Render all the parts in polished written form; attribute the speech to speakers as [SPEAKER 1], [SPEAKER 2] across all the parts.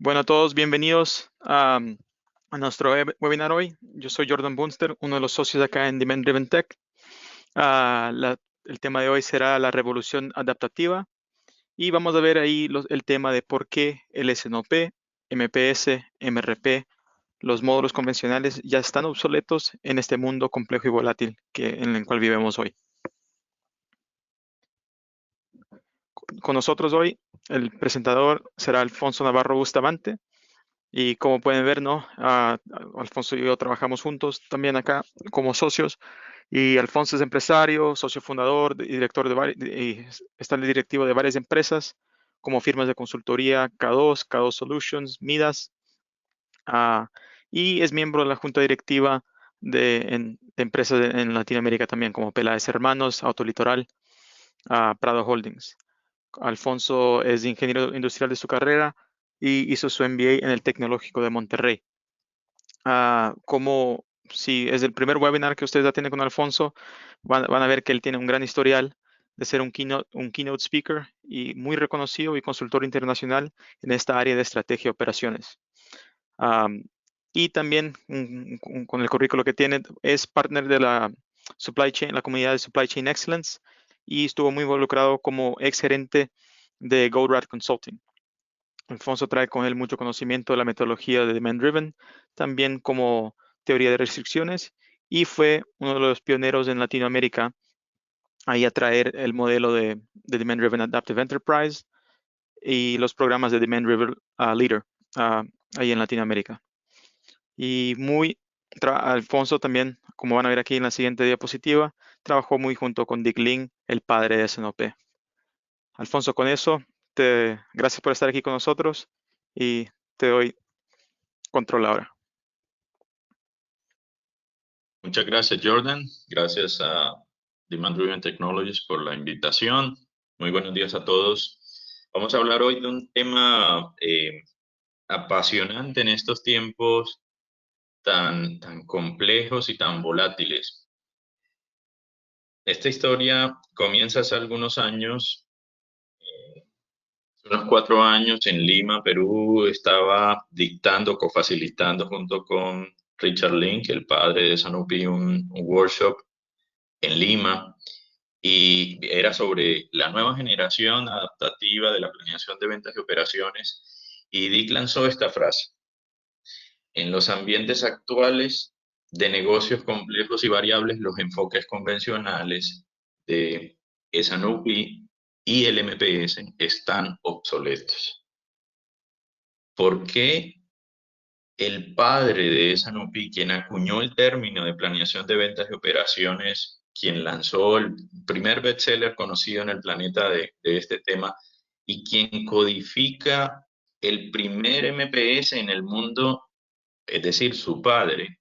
[SPEAKER 1] Bueno, a todos, bienvenidos a nuestro webinar hoy. Yo soy Jordan Bunster, uno de los socios acá en Demand Driven Tech. El tema de hoy será la revolución adaptativa y vamos a ver ahí el tema de por qué el SNOP, MPS, MRP, los módulos convencionales ya están obsoletos en este mundo complejo y volátil en el cual vivimos hoy. Con nosotros hoy, el presentador será Alfonso Navarro Bustamante. Y como pueden ver, ¿no? Alfonso y yo trabajamos juntos también acá como socios. Y Alfonso es empresario, socio fundador y director y está en el directivo de varias empresas como firmas de consultoría K2 Solutions, Midas. Y es miembro de la junta directiva de empresas en Latinoamérica también, como Peláez Hermanos, Autolitoral, Prado Holdings. Alfonso es ingeniero industrial de su carrera y hizo su MBA en el Tecnológico de Monterrey. Como si es el primer webinar que ustedes atienden con Alfonso, van a ver que él tiene un gran historial de ser un keynote speaker y muy reconocido y consultor internacional en esta área de estrategia y operaciones. Y también con el currículo que tiene, es partner de la Supply Chain, la comunidad de Supply Chain Excellence, y estuvo muy involucrado como ex gerente de GoRad Consulting. Alfonso trae con él mucho conocimiento de la metodología de Demand Driven, también como teoría de restricciones, y fue uno de los pioneros en Latinoamérica ahí a traer el modelo de Demand Driven Adaptive Enterprise y los programas de Demand Driven Leader ahí en Latinoamérica. Y Alfonso también, como van a ver aquí en la siguiente diapositiva, trabajó muy junto con Dick Lin, el padre de SNOP. Alfonso, con eso, gracias por estar aquí con nosotros y te doy control ahora.
[SPEAKER 2] Muchas gracias, Jordan. Gracias a Demand Driven Technologies por la invitación. Muy buenos días a todos. Vamos a hablar hoy de un tema apasionante en estos tiempos tan complejos y tan volátiles. Esta historia comienza hace algunos años, unos 4 años en Lima, Perú. Estaba dictando, cofacilitando junto con Richard Link, el padre de Sanofi, un workshop en Lima, y era sobre la nueva generación adaptativa de la planeación de ventas y operaciones. Y Dick lanzó esta frase: en los ambientes actuales de negocios complejos y variables, los enfoques convencionales de S&OP y el MPS están obsoletos. ¿Por qué el padre de S&OP, quien acuñó el término de planeación de ventas y operaciones, quien lanzó el primer bestseller conocido en el planeta de este tema y quien codifica el primer MPS en el mundo, es decir, su padre,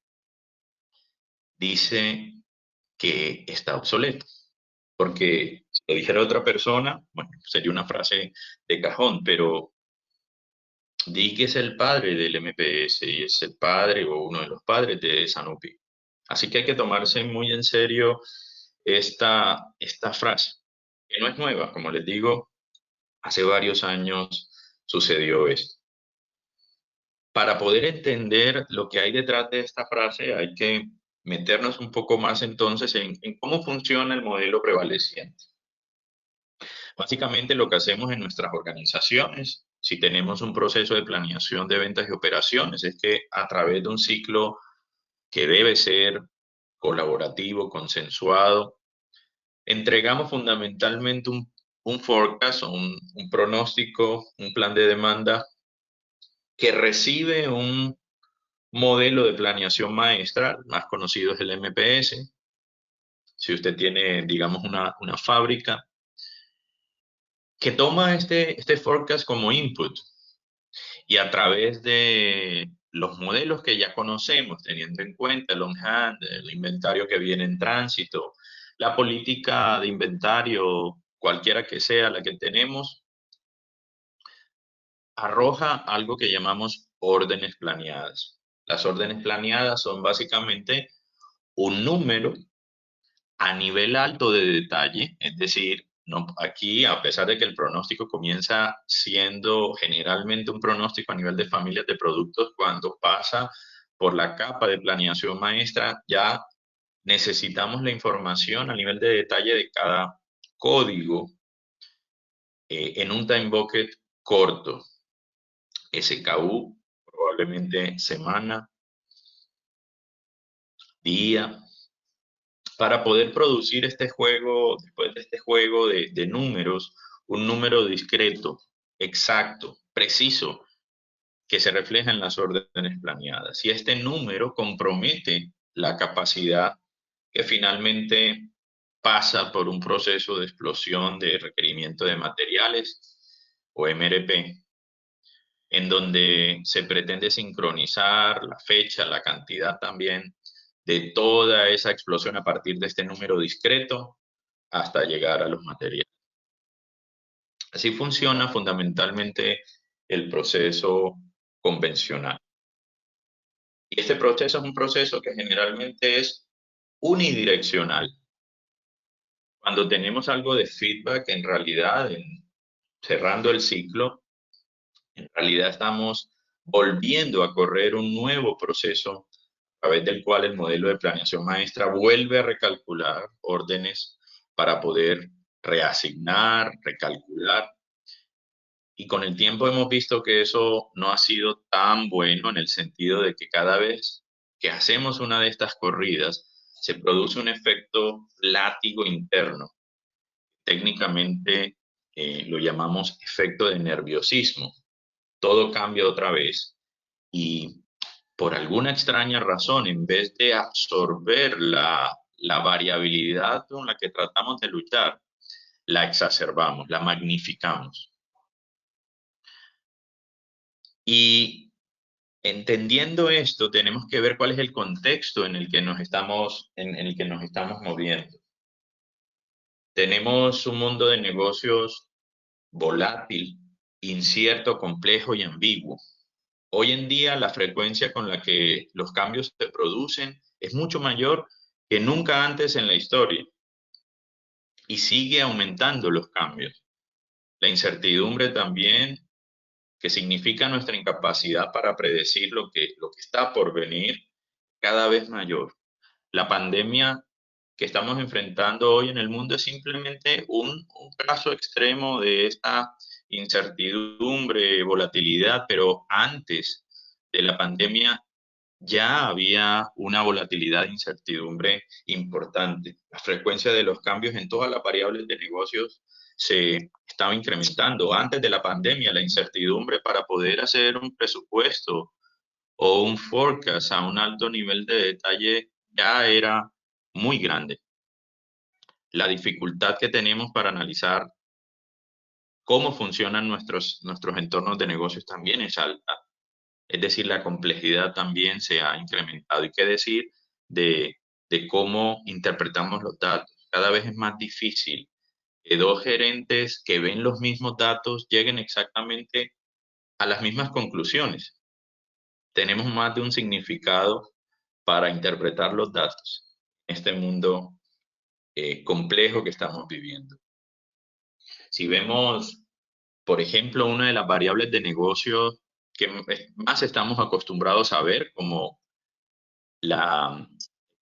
[SPEAKER 2] dice que está obsoleto? Porque si lo dijera otra persona, bueno, sería una frase de cajón, pero Dick es el padre del MPS y es el padre o uno de los padres de Sanofi. Así que hay que tomarse muy en serio esta frase, que no es nueva. Como les digo, hace varios años sucedió esto. Para poder entender lo que hay detrás de esta frase, hay que meternos un poco más entonces en cómo funciona el modelo prevaleciente. Básicamente lo que hacemos en nuestras organizaciones, si tenemos un proceso de planeación de ventas y operaciones, es que a través de un ciclo que debe ser colaborativo, consensuado, entregamos fundamentalmente un forecast o un pronóstico, un plan de demanda que recibe un modelo de planeación maestra, más conocido es el MPS. Si usted tiene, digamos, una fábrica que toma este forecast como input, y a través de los modelos que ya conocemos, teniendo en cuenta el on-hand, el inventario que viene en tránsito, la política de inventario, cualquiera que sea la que tenemos, arroja algo que llamamos órdenes planeadas. Las órdenes planeadas son básicamente un número a nivel alto de detalle, es decir, No, aquí, a pesar de que el pronóstico comienza siendo generalmente un pronóstico a nivel de familias de productos, cuando pasa por la capa de planeación maestra, ya necesitamos la información a nivel de detalle de cada código en un time bucket corto. SKU, probablemente semana, día, para poder producir este juego, después de este juego de números, un número discreto, exacto, preciso, que se refleja en las órdenes planeadas. Y este número compromete la capacidad que finalmente pasa por un proceso de explosión de requerimiento de materiales o MRP, en donde se pretende sincronizar la fecha, la cantidad también de toda esa explosión a partir de este número discreto hasta llegar a los materiales. Así funciona fundamentalmente el proceso convencional. Y este proceso es un proceso que generalmente es unidireccional. Cuando tenemos algo de feedback, en realidad, cerrando el ciclo, en realidad estamos volviendo a correr un nuevo proceso a través del cual el modelo de planeación maestra vuelve a recalcular órdenes para poder reasignar, recalcular. Y con el tiempo hemos visto que eso no ha sido tan bueno en el sentido de que cada vez que hacemos una de estas corridas, se produce un efecto látigo interno. Técnicamente lo llamamos efecto de nerviosismo. Todo cambia otra vez y por alguna extraña razón, en vez de absorber la variabilidad con la que tratamos de luchar, la exacerbamos, la magnificamos. Y entendiendo esto, tenemos que ver cuál es el contexto en el que nos estamos, en el que nos estamos moviendo. Tenemos un mundo de negocios volátil, incierto, complejo y ambiguo. Hoy en día la frecuencia con la que los cambios se producen es mucho mayor que nunca antes en la historia y sigue aumentando los cambios. La incertidumbre también, que significa nuestra incapacidad para predecir lo que está por venir, cada vez mayor. La pandemia que estamos enfrentando hoy en el mundo es simplemente un caso extremo de esta incertidumbre, volatilidad, pero antes de la pandemia ya había una volatilidad e incertidumbre importante. La frecuencia de los cambios en todas las variables de negocios se estaba incrementando. Antes de la pandemia, la incertidumbre para poder hacer un presupuesto o un forecast a un alto nivel de detalle ya era muy grande. La dificultad que tenemos para analizar cómo funcionan nuestros entornos de negocios también es alta. Es decir, la complejidad también se ha incrementado. Y qué decir de cómo interpretamos los datos. Cada vez es más difícil que dos gerentes que ven los mismos datos lleguen exactamente a las mismas conclusiones. Tenemos más de un significado para interpretar los datos en este mundo complejo que estamos viviendo. Si vemos, por ejemplo, una de las variables de negocio que más estamos acostumbrados a ver, como la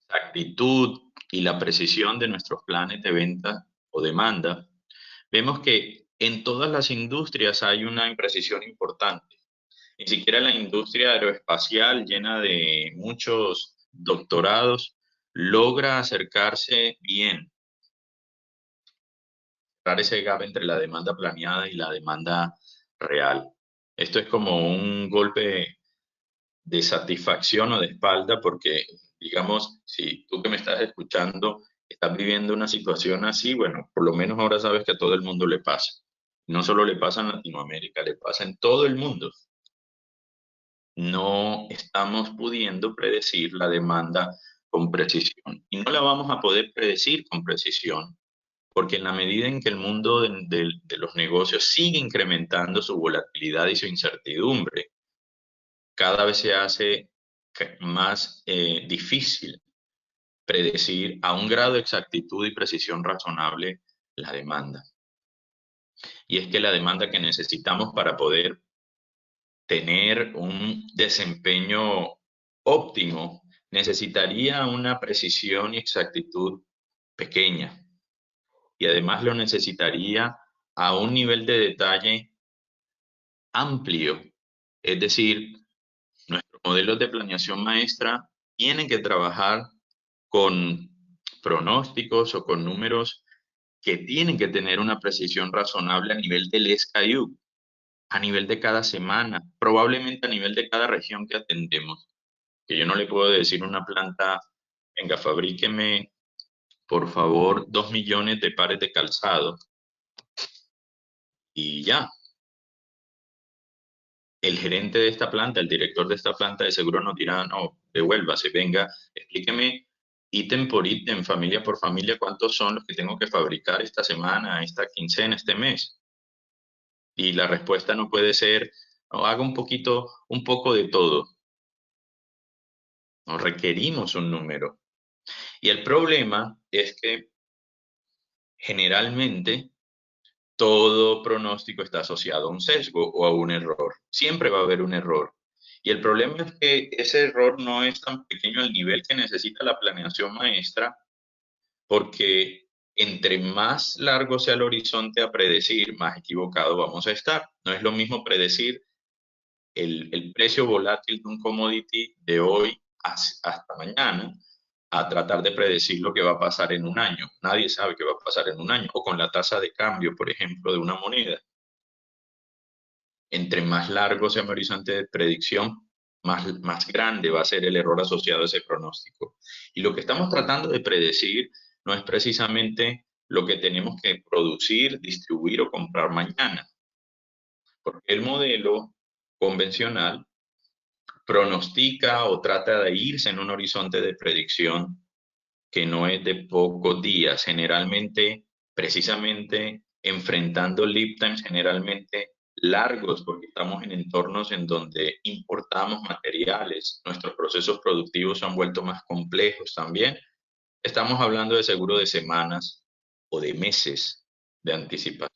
[SPEAKER 2] exactitud y la precisión de nuestros planes de venta o demanda, vemos que en todas las industrias hay una imprecisión importante. Ni siquiera la industria aeroespacial, llena de muchos doctorados, logra acercarse bien, cerrar ese gap entre la demanda planeada y la demanda real. Esto es como un golpe de satisfacción o de espalda porque, digamos, si tú que me estás escuchando estás viviendo una situación así, bueno, por lo menos ahora sabes que a todo el mundo le pasa. No solo le pasa en Latinoamérica, le pasa en todo el mundo. No estamos pudiendo predecir la demanda con precisión y no la vamos a poder predecir con precisión porque en la medida en que el mundo de los negocios sigue incrementando su volatilidad y su incertidumbre, cada vez se hace más difícil predecir a un grado de exactitud y precisión razonable la demanda. y es que la demanda que necesitamos para poder tener un desempeño óptimo necesitaría una precisión y exactitud pequeña, y además lo necesitaría a un nivel de detalle amplio. Es decir, nuestros modelos de planeación maestra tienen que trabajar con pronósticos o con números que tienen que tener una precisión razonable a nivel del SKU, a nivel de cada semana, probablemente a nivel de cada región que atendemos. Que yo no le puedo decir a una planta, venga, fabríqueme, por favor, 2 millones de pares de calzado y ya. El gerente de esta planta, el director de esta planta de seguro nos dirá, no, devuélvase, venga, explíqueme ítem por ítem, familia por familia, cuántos son los que tengo que fabricar esta semana, esta quincena, este mes. Y la respuesta no puede ser, no, haga un poco de todo. No requerimos un número. Y el problema es que generalmente todo pronóstico está asociado a un sesgo o a un error. Siempre va a haber un error. Y el problema es que ese error no es tan pequeño al nivel que necesita la planeación maestra, porque entre más largo sea el horizonte a predecir, más equivocado vamos a estar. No es lo mismo predecir el precio volátil de un commodity de hoy hasta mañana a tratar de predecir lo que va a pasar en un año. Nadie sabe qué va a pasar en un año. O con la tasa de cambio, por ejemplo, de una moneda. Entre más largo sea mi horizonte de predicción, más grande va a ser el error asociado a ese pronóstico. Y lo que estamos tratando de predecir no es precisamente lo que tenemos que producir, distribuir o comprar mañana, porque el modelo convencional pronostica o trata de irse en un horizonte de predicción que no es de pocos días, generalmente, precisamente enfrentando lead times generalmente largos, porque estamos en entornos en donde importamos materiales, nuestros procesos productivos se han vuelto más complejos también. Estamos hablando de seguro de semanas o de meses de anticipación.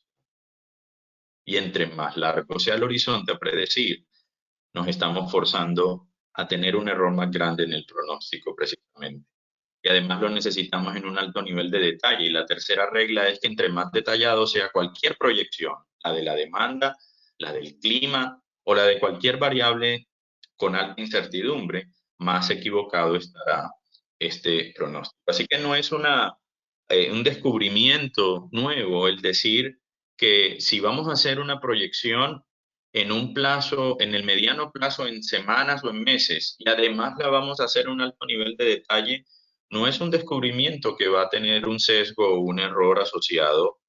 [SPEAKER 2] Y entre más largo sea el horizonte a predecir, nos estamos forzando a tener un error más grande en el pronóstico, precisamente. Y además lo necesitamos en un alto nivel de detalle. Y la tercera regla es que entre más detallado sea cualquier proyección, la de la demanda, la del clima o la de cualquier variable con alta incertidumbre, más equivocado estará este pronóstico. Así que no es un descubrimiento nuevo el decir que si vamos a hacer una proyección en un plazo, en el mediano plazo, en semanas o en meses, y además la vamos a hacer a un alto nivel de detalle, no es un descubrimiento que va a tener un sesgo o un error asociado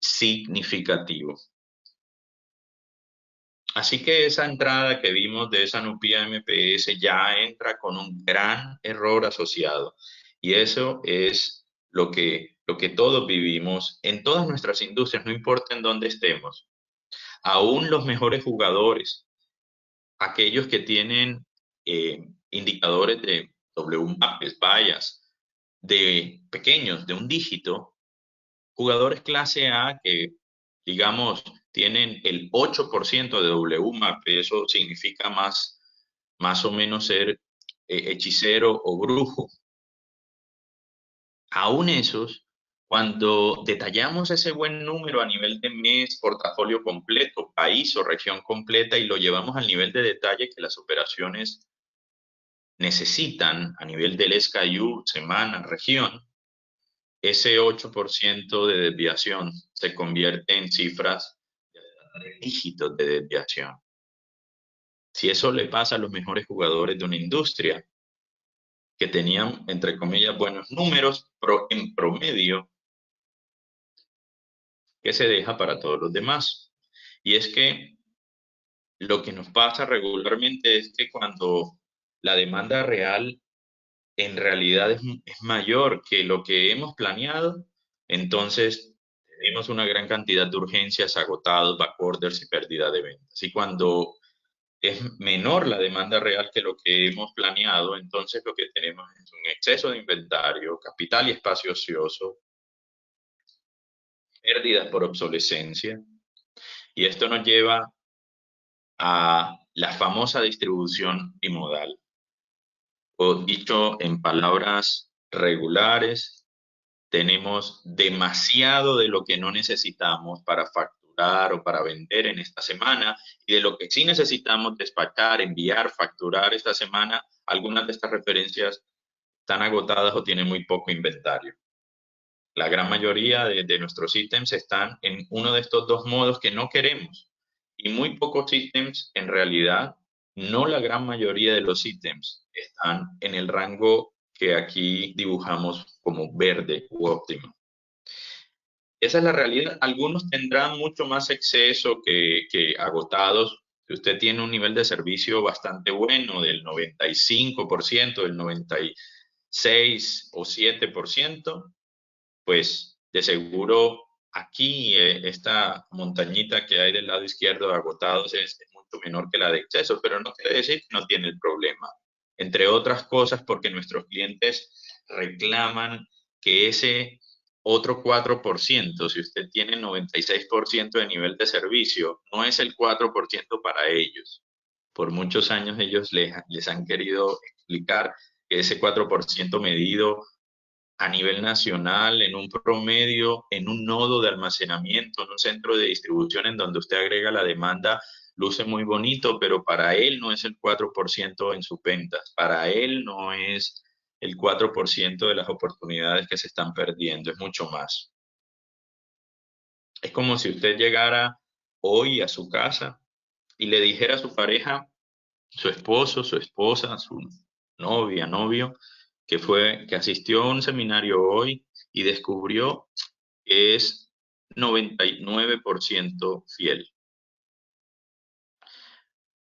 [SPEAKER 2] significativo. Así que esa entrada que vimos de esa NUPIA MPS ya entra con un gran error asociado. Y eso es lo que todos vivimos en todas nuestras industrias, no importa en dónde estemos. Aún los mejores jugadores, aquellos que tienen indicadores de WMAPs, vallas, de pequeños, de un dígito, jugadores clase A que, digamos, tienen el 8% de WMAP, eso significa más o menos ser hechicero o brujo. Aún esos, cuando detallamos ese buen número a nivel de mes, portafolio completo, país o región completa y lo llevamos al nivel de detalle que las operaciones necesitan a nivel del SKU, semana, región, ese 8% de desviación se convierte en cifras de dígitos de desviación. Si eso le pasa a los mejores jugadores de una industria, que tenían, entre comillas, buenos números en promedio, que se deja para todos los demás. Y es que lo que nos pasa regularmente es que cuando la demanda real en realidad es mayor que lo que hemos planeado, entonces tenemos una gran cantidad de urgencias, agotados, backorders y pérdida de ventas. Y cuando es menor la demanda real que lo que hemos planeado, entonces lo que tenemos es un exceso de inventario, capital y espacio ocioso, pérdidas por obsolescencia, Y esto nos lleva a la famosa distribución bimodal, o dicho en palabras regulares, tenemos demasiado de lo que no necesitamos para facturar o para vender en esta semana, y de lo que sí necesitamos despachar, enviar, facturar esta semana, algunas de estas referencias están agotadas o tienen muy poco inventario. La gran mayoría de nuestros ítems están en uno de estos dos modos que no queremos. Y muy pocos ítems, en realidad, no la gran mayoría de los ítems están en el rango que aquí dibujamos como verde u óptimo. Esa es la realidad. Algunos tendrán mucho más exceso que agotados. Si usted tiene un nivel de servicio bastante bueno, del 95%, del 96 o 7%, pues de seguro aquí esta montañita que hay del lado izquierdo de agotados es mucho menor que la de exceso, pero no quiere decir que no tiene el problema. Entre otras cosas, porque nuestros clientes reclaman que ese otro 4%, si usted tiene 96% de nivel de servicio, no es el 4% para ellos. Por muchos años ellos les han querido explicar que ese 4% medido a nivel nacional, en un promedio, en un nodo de almacenamiento, en un centro de distribución en donde usted agrega la demanda, luce muy bonito, pero para él no es el 4% en sus ventas, para él no es el 4% de las oportunidades que se están perdiendo, es mucho más. Es como si usted llegara hoy a su casa y le dijera a su pareja, su esposo, su esposa, su novia, novio, que asistió a un seminario hoy y descubrió que es 99% fiel.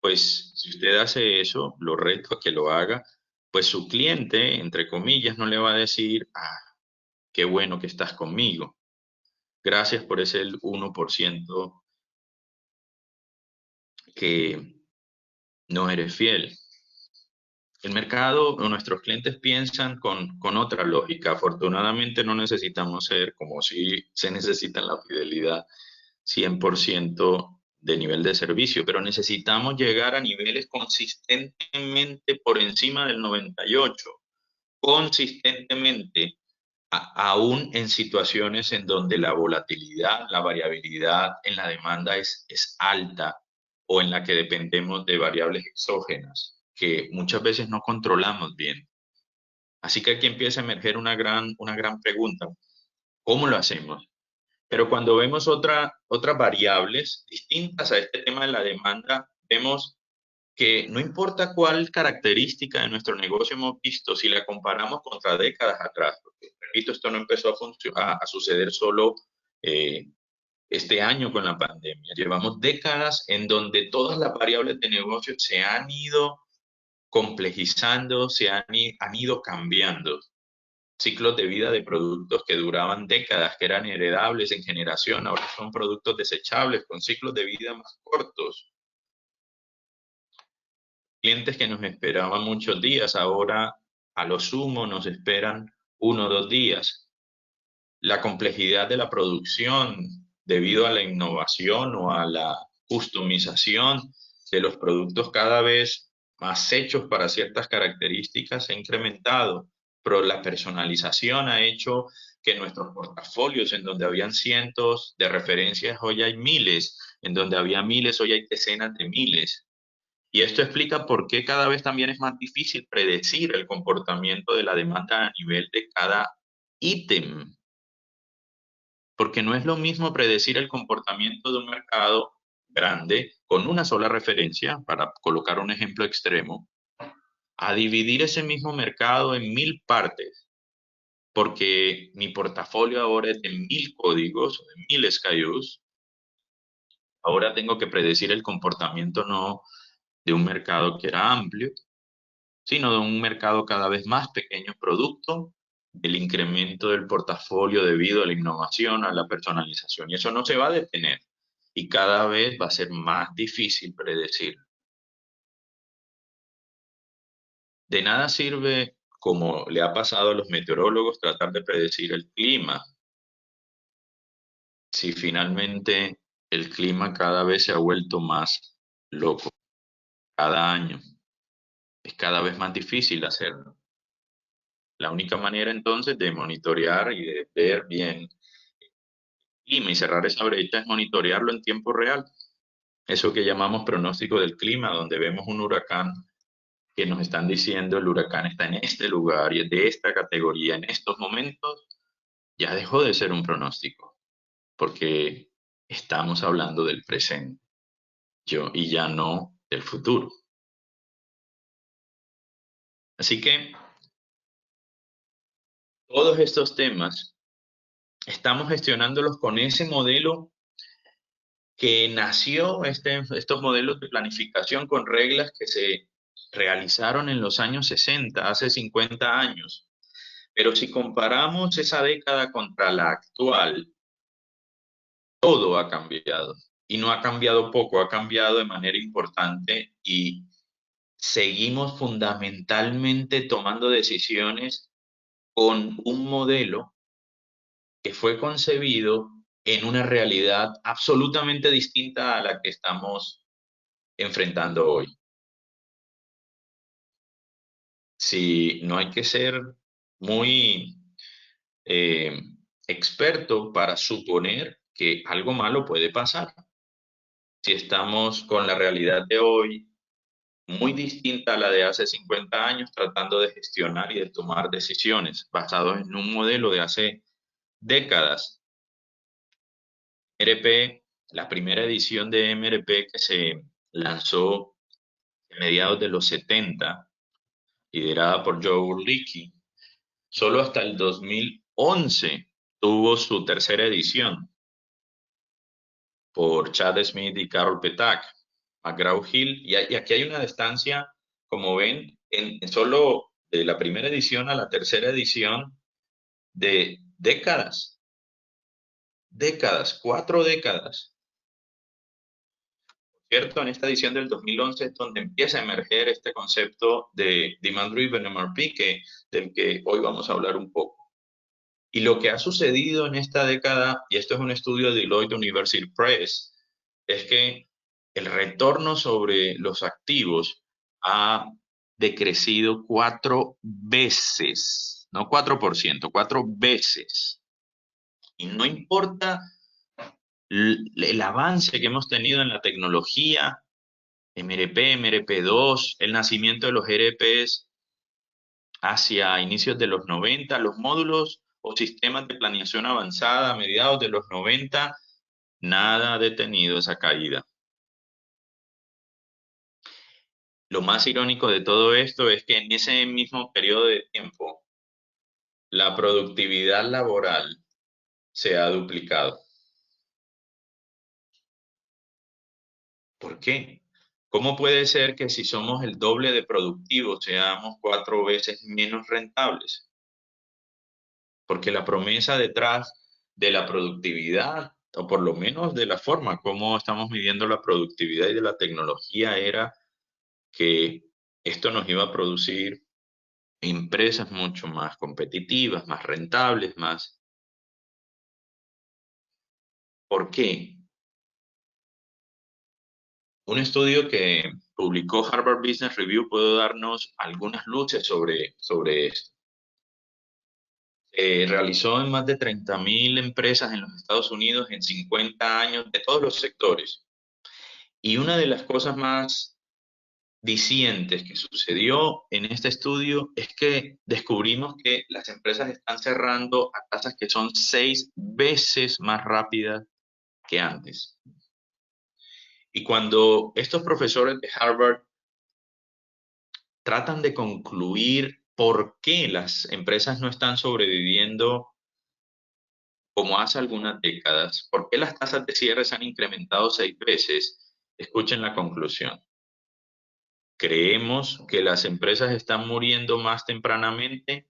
[SPEAKER 2] Pues si usted hace eso, lo reto a que lo haga, pues su cliente, entre comillas, no le va a decir, qué bueno que estás conmigo. Gracias por ese 1% que no eres fiel. El mercado o nuestros clientes piensan con otra lógica. Afortunadamente no necesitamos ser como si se necesita en la fidelidad 100% de nivel de servicio, pero necesitamos llegar a niveles consistentemente por encima del 98, consistentemente, aún en situaciones en donde la volatilidad, la variabilidad en la demanda es alta o en la que dependemos de variables exógenas que muchas veces no controlamos bien. Así que aquí empieza a emerger una gran pregunta. ¿Cómo lo hacemos? Pero cuando vemos otras variables distintas a este tema de la demanda, vemos que no importa cuál característica de nuestro negocio hemos visto, si la comparamos contra décadas atrás, porque repito, esto no empezó a suceder solo eh, este año con la pandemia. Llevamos décadas en donde todas las variables de negocio se han ido complejizando, han ido cambiando. Ciclos de vida de productos que duraban décadas, que eran heredables en generación, ahora son productos desechables con ciclos de vida más cortos. Clientes que nos esperaban muchos días, ahora a lo sumo nos esperan 1 o 2 días. La complejidad de la producción debido a la innovación o a la customización de los productos cada vez más hechos para ciertas características se ha incrementado, pero la personalización ha hecho que nuestros portafolios, en donde habían cientos de referencias, hoy hay miles, en donde había miles, hoy hay decenas de miles. Y esto explica por qué cada vez también es más difícil predecir el comportamiento de la demanda a nivel de cada ítem, porque no es lo mismo predecir el comportamiento de un mercado grande con una sola referencia, para colocar un ejemplo extremo, a dividir ese mismo mercado en 1000 partes, porque mi portafolio ahora es de 1000 códigos, de 1000 SKUs. Ahora tengo que predecir el comportamiento no de un mercado que era amplio, sino de un mercado cada vez más pequeño, producto del incremento del portafolio debido a la innovación, a la personalización. Y eso no se va a detener y cada vez va a ser más difícil predecir. De nada sirve, como le ha pasado a los meteorólogos, tratar de predecir el clima si finalmente el clima cada vez se ha vuelto más loco. Cada año es cada vez más difícil hacerlo. La única manera entonces de monitorear y de ver bien el clima y cerrar esa brecha es monitorearlo en tiempo real. Eso que llamamos pronóstico del clima, donde vemos un huracán que nos están diciendo el huracán está en este lugar y es de esta categoría en estos momentos, ya dejó de ser un pronóstico, porque estamos hablando del presente y ya no del futuro. Así que todos estos temas estamos gestionándolos con ese modelo que nació, estos modelos de planificación con reglas que se realizaron en los años 60, hace 50 años. Pero si comparamos esa década contra la actual, todo ha cambiado. Y no ha cambiado poco, ha cambiado de manera importante y seguimos fundamentalmente tomando decisiones con un modelo que fue concebido en una realidad absolutamente distinta a la que estamos enfrentando hoy. Si no hay que ser muy eh, experto para suponer que algo malo puede pasar. Si estamos con la realidad de hoy, muy distinta a la de hace 50 años, tratando de gestionar y de tomar decisiones basados en un modelo de hace décadas. MRP, la primera edición de MRP que se lanzó a mediados de los 70, liderada por Joe Urlicky, solo hasta el 2011 tuvo su tercera edición por Chad Smith y Carol Petak, McGraw-Hill, y aquí hay una distancia, como ven, en solo de la primera edición a la tercera edición de décadas, 4 décadas. ¿Cierto? En esta edición del 2011 es donde empieza a emerger este concepto de Demand Driven MRP, del que hoy vamos a hablar un poco. Y lo que ha sucedido en esta década, y esto es un estudio de Deloitte University Press, es que el retorno sobre los activos ha decrecido 4 veces, no 4%, 4 veces. Y no importa el avance que hemos tenido en la tecnología, MRP, MRP2, el nacimiento de los ERPs hacia inicios de los 90, los módulos o sistemas de planeación avanzada a mediados de los 90, nada ha detenido esa caída. Lo más irónico de todo esto es que en ese mismo periodo de tiempo, la productividad laboral se ha duplicado. ¿Por qué? ¿Cómo puede ser que si somos el doble de productivos seamos 4 veces menos rentables? Porque la promesa detrás de la productividad, o por lo menos de la forma como estamos midiendo la productividad y de la tecnología, era que esto nos iba a producir empresas mucho más competitivas, más rentables, más... ¿Por qué? Un estudio que publicó Harvard Business Review puede darnos algunas luces sobre esto. Realizó en más de 30.000 empresas en los Estados Unidos en 50 años de todos los sectores. Y una de las cosas más dicientes que sucedió en este estudio es que descubrimos que las empresas están cerrando a tasas que son 6 veces más rápidas que antes. Y cuando estos profesores de Harvard tratan de concluir por qué las empresas no están sobreviviendo como hace algunas décadas, por qué las tasas de cierre se han incrementado 6 veces, escuchen la conclusión. Creemos que las empresas están muriendo más tempranamente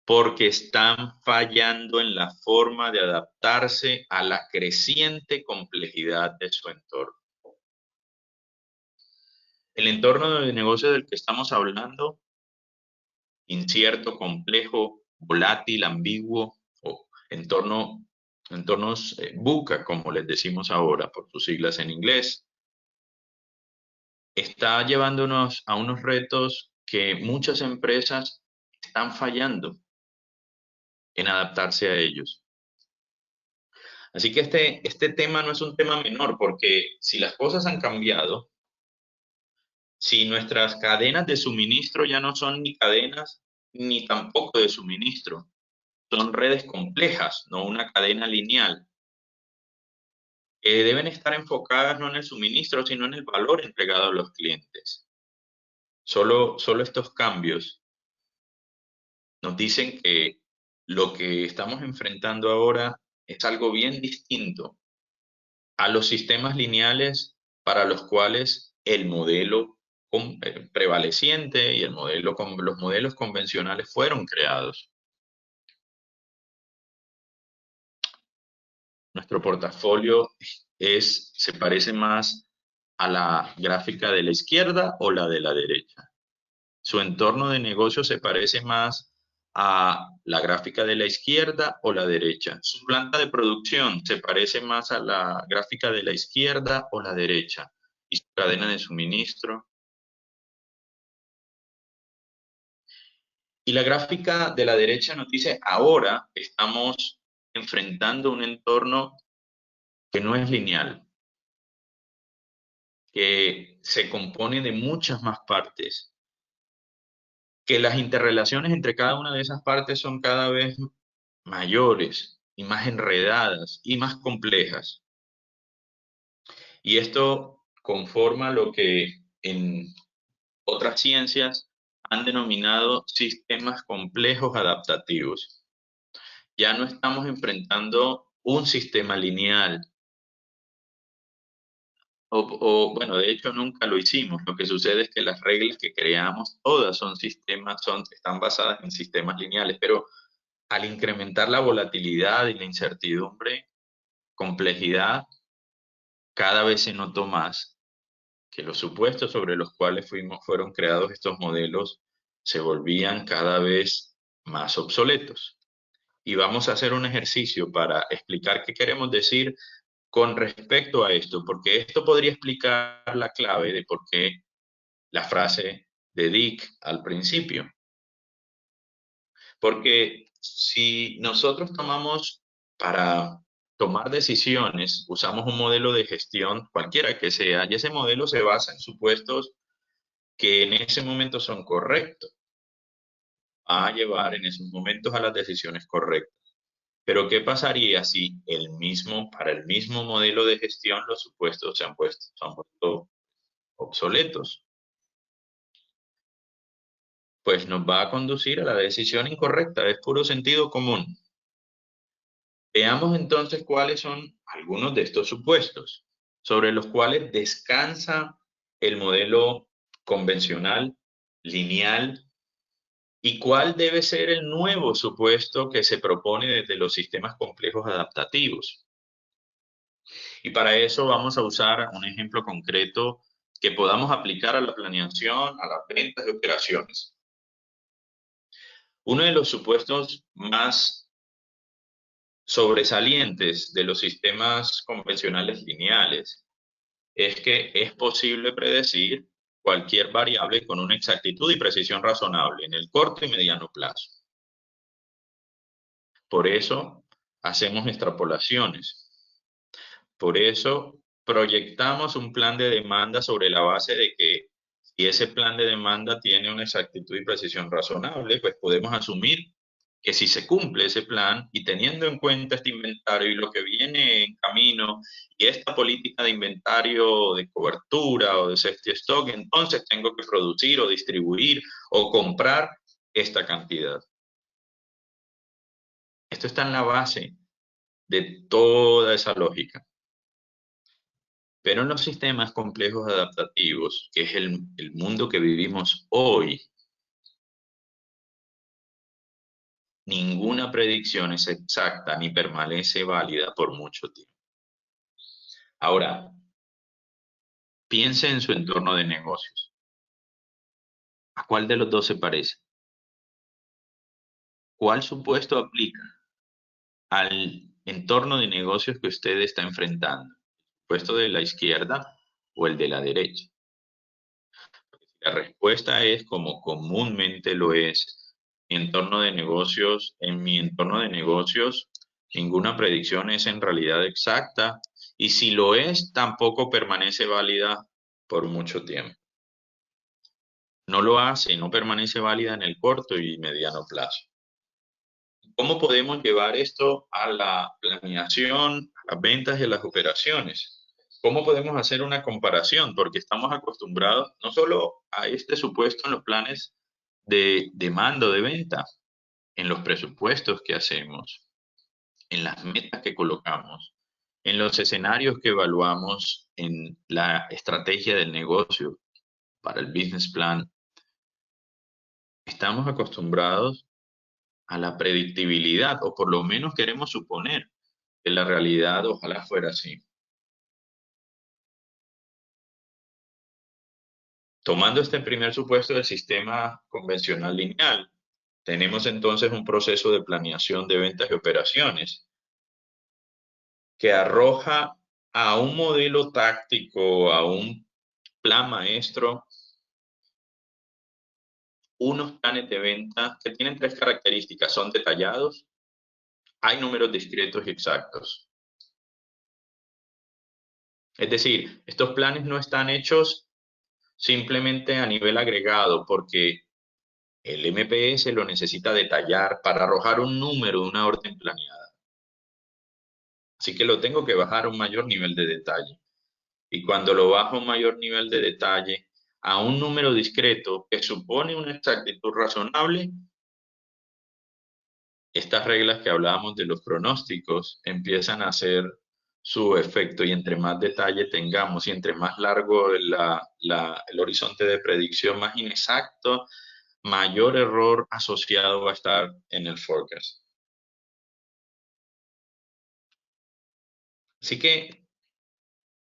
[SPEAKER 2] porque están fallando en la forma de adaptarse a la creciente complejidad de su entorno. El entorno de negocio del que estamos hablando, incierto, complejo, volátil, ambiguo, o entorno entornos VUCA, como les decimos ahora, por sus siglas en inglés, está llevándonos a unos retos que muchas empresas están fallando en adaptarse a ellos. Así que este tema no es un tema menor, porque si las cosas han cambiado, si nuestras cadenas de suministro ya no son ni cadenas ni tampoco de suministro, son redes complejas, no una cadena lineal, que deben estar enfocadas no en el suministro, sino en el valor entregado a los clientes. Solo estos cambios nos dicen que lo que estamos enfrentando ahora es algo bien distinto a los sistemas lineales para los cuales el modelo prevaleciente y los modelos convencionales fueron creados. Nuestro portafolio se parece más a la gráfica de la izquierda o la de la derecha. Su entorno de negocio se parece más a la gráfica de la izquierda o la derecha. Su planta de producción se parece más a la gráfica de la izquierda o la derecha. Y su cadena de suministro. Y la gráfica de la derecha nos dice, ahora estamos enfrentando un entorno que no es lineal, que se compone de muchas más partes, que las interrelaciones entre cada una de esas partes son cada vez mayores y más enredadas y más complejas. Y esto conforma lo que en otras ciencias han denominado sistemas complejos adaptativos. Ya no estamos enfrentando un sistema lineal, bueno, de hecho nunca lo hicimos. Lo que sucede es que las reglas que creamos todas están basadas en sistemas lineales, pero al incrementar la volatilidad y la incertidumbre, complejidad, cada vez se notó más que los supuestos sobre los cuales fueron creados estos modelos se volvían cada vez más obsoletos. Y vamos a hacer un ejercicio para explicar qué queremos decir con respecto a esto, porque esto podría explicar la clave de por qué la frase de Dick al principio. Porque si nosotros para tomar decisiones, usamos un modelo de gestión, cualquiera que sea, y ese modelo se basa en supuestos que en ese momento son correctos, va a llevar en esos momentos a las decisiones correctas. Pero ¿qué pasaría si para el mismo modelo de gestión los supuestos se han puesto obsoletos? Pues nos va a conducir a la decisión incorrecta, es puro sentido común. Veamos entonces cuáles son algunos de estos supuestos sobre los cuales descansa el modelo convencional, lineal, y cuál debe ser el nuevo supuesto que se propone desde los sistemas complejos adaptativos. Y para eso vamos a usar un ejemplo concreto que podamos aplicar a la planeación, a las ventas de operaciones. Uno de los supuestos más sobresalientes de los sistemas convencionales lineales es que es posible predecir cualquier variable con una exactitud y precisión razonable en el corto y mediano plazo. Por eso hacemos extrapolaciones. Por eso proyectamos un plan de demanda sobre la base de que si ese plan de demanda tiene una exactitud y precisión razonable, pues podemos asumir que si se cumple ese plan y teniendo en cuenta este inventario y lo que viene en camino y esta política de inventario de cobertura o de safety stock, entonces tengo que producir o distribuir o comprar esta cantidad. Esto está en la base de toda esa lógica. Pero en los sistemas complejos adaptativos, que es el mundo que vivimos hoy, ninguna predicción es exacta ni permanece válida por mucho tiempo. Ahora, piense en su entorno de negocios. ¿A cuál de los dos se parece? ¿Cuál supuesto aplica? ¿Al entorno de negocios que usted está enfrentando, puesto de la izquierda o el de la derecha. La respuesta es como comúnmente lo es. En mi entorno de negocios, ninguna predicción es en realidad exacta y si lo es, tampoco permanece válida por mucho tiempo. No lo hace, no permanece válida en el corto y mediano plazo. ¿Cómo podemos llevar esto a la planeación, a las ventas y a las operaciones? ¿Cómo podemos hacer una comparación? Porque estamos acostumbrados no solo a este supuesto en los planes de demanda de venta, en los presupuestos que hacemos, en las metas que colocamos, en los escenarios que evaluamos, en la estrategia del negocio para el business plan. Estamos acostumbrados a la predictibilidad, o por lo menos queremos suponer que la realidad ojalá fuera así. Tomando este primer supuesto del sistema convencional lineal, tenemos entonces un proceso de planeación de ventas y operaciones que arroja a un modelo táctico, a un plan maestro, unos planes de venta que tienen tres características. Son detallados, hay números discretos y exactos. Es decir, estos planes no están hechos simplemente a nivel agregado, porque el MPS lo necesita detallar para arrojar un número de una orden planeada. Así que lo tengo que bajar a un mayor nivel de detalle. Y cuando lo bajo a un mayor nivel de detalle, a un número discreto que supone una exactitud razonable, estas reglas que hablábamos de los pronósticos empiezan a hacer su efecto y entre más detalle tengamos y entre más largo el horizonte de predicción, más inexacto, mayor error asociado va a estar en el forecast. Así que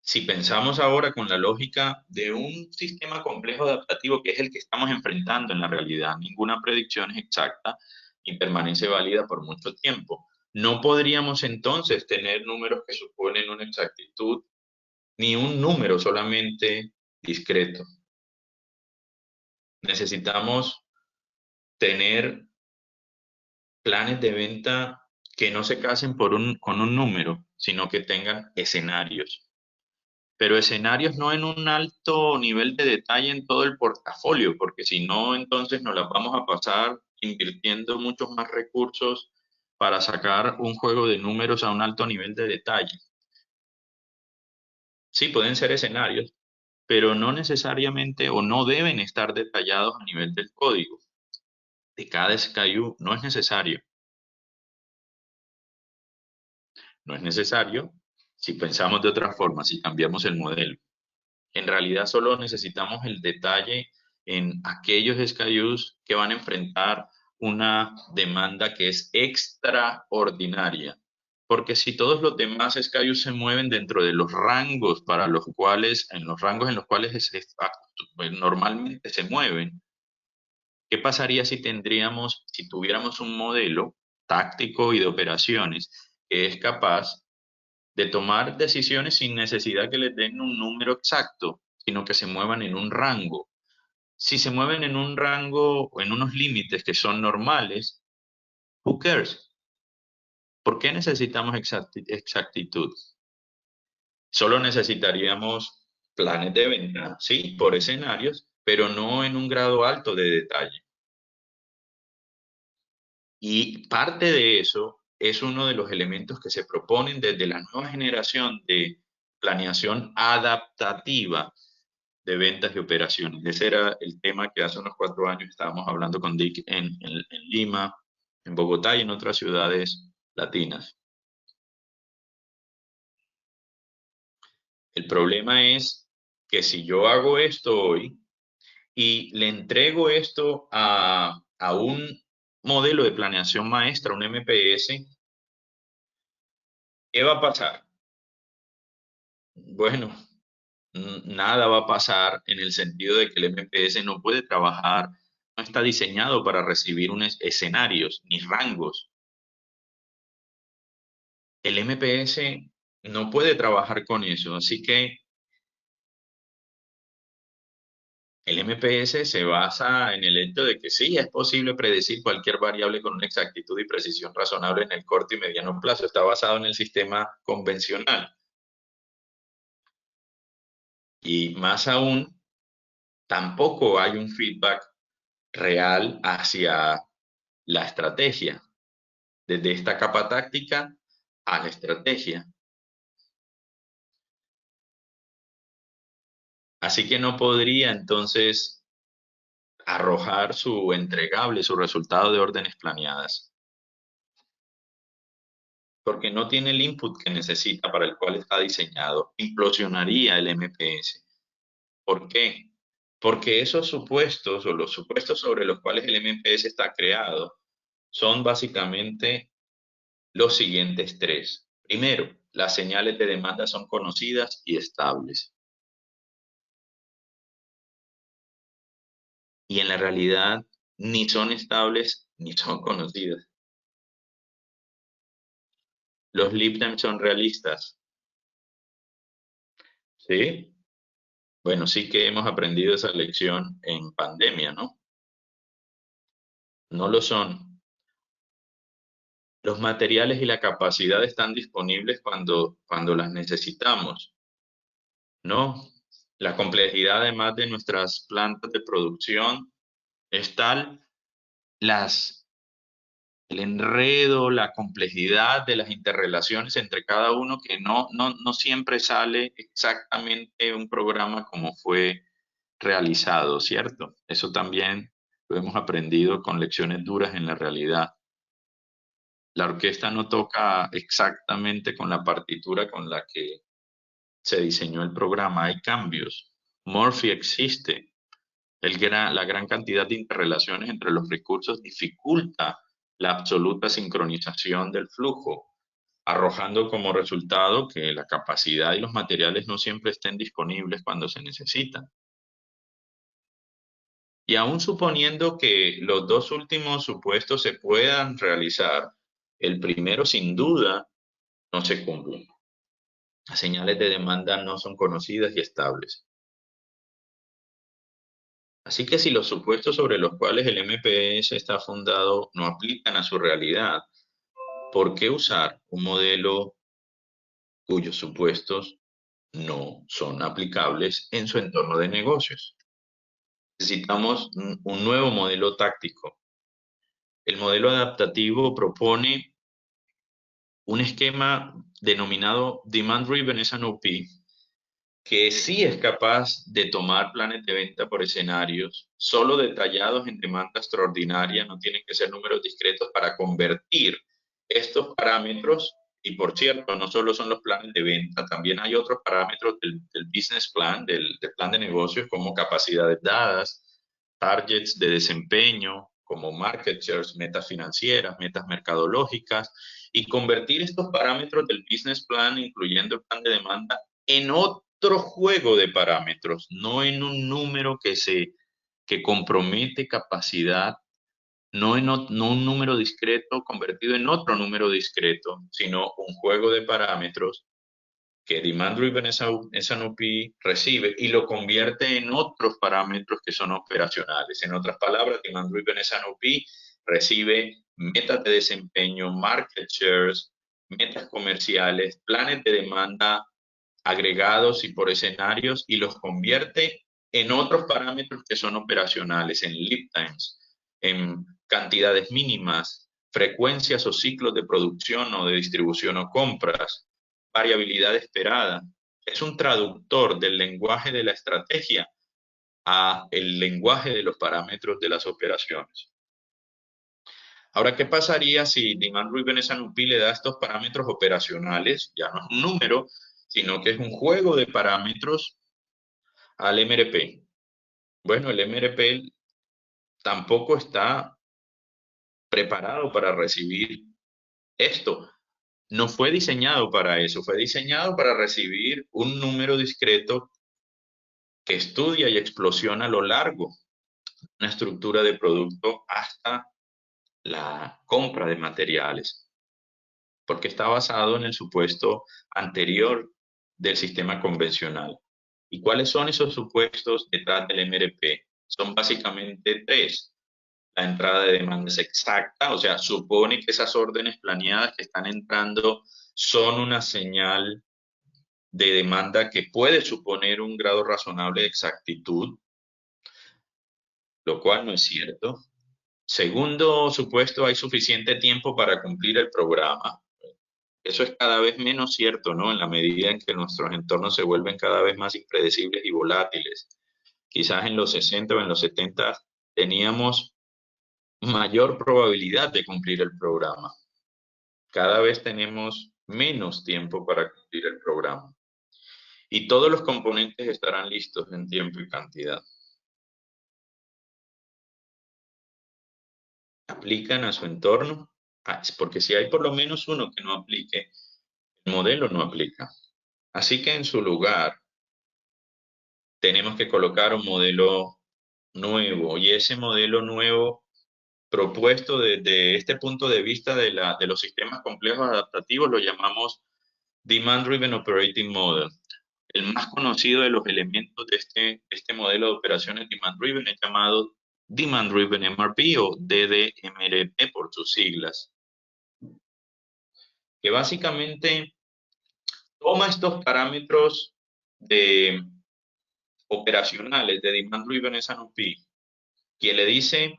[SPEAKER 2] si pensamos ahora con la lógica de un sistema complejo adaptativo que es el que estamos enfrentando en la realidad, ninguna predicción es exacta y permanece válida por mucho tiempo. No podríamos entonces tener números que suponen una exactitud, ni un número solamente discreto. Necesitamos tener planes de venta que no se casen con un número, sino que tengan escenarios. Pero escenarios no en un alto nivel de detalle en todo el portafolio, porque si no, entonces nos las vamos a pasar invirtiendo muchos más recursos para sacar un juego de números a un alto nivel de detalle. Sí, pueden ser escenarios, pero no necesariamente o no deben estar detallados a nivel del código. De cada SKU no es necesario. No es necesario si pensamos de otra forma, si cambiamos el modelo. En realidad solo necesitamos el detalle en aquellos SKUs que van a enfrentar una demanda que es extraordinaria. Porque si todos los demás SKUs se mueven dentro de los rangos para los cuales, en los rangos en los cuales normalmente se mueven, ¿qué pasaría si tuviéramos un modelo táctico y de operaciones que es capaz de tomar decisiones sin necesidad que les den un número exacto, sino que se muevan en un rango? Si se mueven en un rango o en unos límites que son normales, who cares? ¿Por qué necesitamos exactitud? Solo necesitaríamos planes de venta, sí, por escenarios, pero no en un grado alto de detalle. Y parte de eso es uno de los elementos que se proponen desde la nueva generación de planeación adaptativa de ventas y operaciones. Ese era el tema que hace unos 4 años estábamos hablando con Dick en Lima, en Bogotá y en otras ciudades latinas. El problema es que si yo hago esto hoy y le entrego esto a un modelo de planeación maestra, un MPS, ¿qué va a pasar? Bueno, nada va a pasar en el sentido de que el MPS no puede trabajar, no está diseñado para recibir escenarios ni rangos. el MPS no puede trabajar con eso, así que el MPS se basa en el hecho de que sí, es posible predecir cualquier variable con una exactitud y precisión razonable en el corto y mediano plazo. Está basado en el sistema convencional. Y más aún, tampoco hay un feedback real hacia la estrategia, desde esta capa táctica a la estrategia. Así que no podría entonces arrojar su entregable, su resultado de órdenes planeadas, porque no tiene el input que necesita para el cual está diseñado. Implosionaría el MPS. ¿Por qué? Porque esos supuestos o los supuestos sobre los cuales el MPS está creado son básicamente los siguientes tres. Primero, las señales de demanda son conocidas y estables. Y en la realidad ni son estables ni son conocidas. Los lead times son realistas. ¿Sí? Bueno, sí que hemos aprendido esa lección en pandemia, ¿no? No lo son. Los materiales y la capacidad están disponibles cuando las necesitamos, ¿no? La complejidad, además de nuestras plantas de producción, es tal, el enredo, la complejidad de las interrelaciones entre cada uno que no siempre sale exactamente un programa como fue realizado, ¿cierto? Eso también lo hemos aprendido con lecciones duras en la realidad. La orquesta no toca exactamente con la partitura con la que se diseñó el programa, hay cambios. Murphy existe. La gran cantidad de interrelaciones entre los recursos dificulta la absoluta sincronización del flujo, arrojando como resultado que la capacidad y los materiales no siempre estén disponibles cuando se necesitan. Y aún suponiendo que los dos últimos supuestos se puedan realizar, el primero sin duda no se cumple. Las señales de demanda no son conocidas y estables. Así que si los supuestos sobre los cuales el MPS está fundado no aplican a su realidad, ¿por qué usar un modelo cuyos supuestos no son aplicables en su entorno de negocios? Necesitamos un nuevo modelo táctico. El modelo adaptativo propone un esquema denominado Demand Driven SNOP, que sí es capaz de tomar planes de venta por escenarios, solo detallados en demanda extraordinaria, no tienen que ser números discretos para convertir estos parámetros. Y por cierto, no solo son los planes de venta, también hay otros parámetros del business plan, del plan de negocios, como capacidades dadas, targets de desempeño, como market shares, metas financieras, metas mercadológicas, y convertir estos parámetros del business plan, incluyendo el plan de demanda, en otro juego de parámetros, no en un número que compromete capacidad, no un número discreto convertido en otro número discreto, sino un juego de parámetros que Demand Driven S&OP recibe y lo convierte en otros parámetros que son operacionales. En otras palabras, Demand Driven S&OP recibe metas de desempeño, market shares, metas comerciales, planes de demanda agregados y por escenarios y los convierte en otros parámetros que son operacionales, en lead times, en cantidades mínimas, frecuencias o ciclos de producción o de distribución o compras, variabilidad esperada. Es un traductor del lenguaje de la estrategia a el lenguaje de los parámetros de las operaciones. Ahora, ¿qué pasaría si Demand Driven S&OP le da estos parámetros operacionales? Ya no es un número, sino que es un juego de parámetros al MRP. Bueno, el MRP tampoco está preparado para recibir esto. No fue diseñado para eso, fue diseñado para recibir un número discreto que estudia y explosiona a lo largo una estructura de producto hasta la compra de materiales. porque está basado en el supuesto anterior del sistema convencional. ¿Y cuáles son esos supuestos detrás del MRP? Son básicamente tres. La entrada de demanda es exacta, o sea, supone que esas órdenes planeadas que están entrando son una señal de demanda que puede suponer un grado razonable de exactitud, lo cual no es cierto. Segundo supuesto, hay suficiente tiempo para cumplir el programa. Eso es cada vez menos cierto, ¿no? En la medida en que nuestros entornos se vuelven cada vez más impredecibles y volátiles. Quizás en los 60 o en los 70 teníamos mayor probabilidad de cumplir el programa. Cada vez tenemos menos tiempo para cumplir el programa. Y todos los componentes estarán listos en tiempo y cantidad. ¿Aplican a su entorno? Porque si hay por lo menos uno que no aplique, el modelo no aplica. Así que en su lugar tenemos que colocar un modelo nuevo, y ese modelo nuevo propuesto desde este punto de vista de los sistemas complejos adaptativos lo llamamos Demand Driven Operating Model. El más conocido de los elementos de este modelo de operaciones Demand Driven es llamado Demand Driven MRP o DDMRP por sus siglas, que básicamente toma estos parámetros de operacionales de Demand Driven S&OP, que le dice,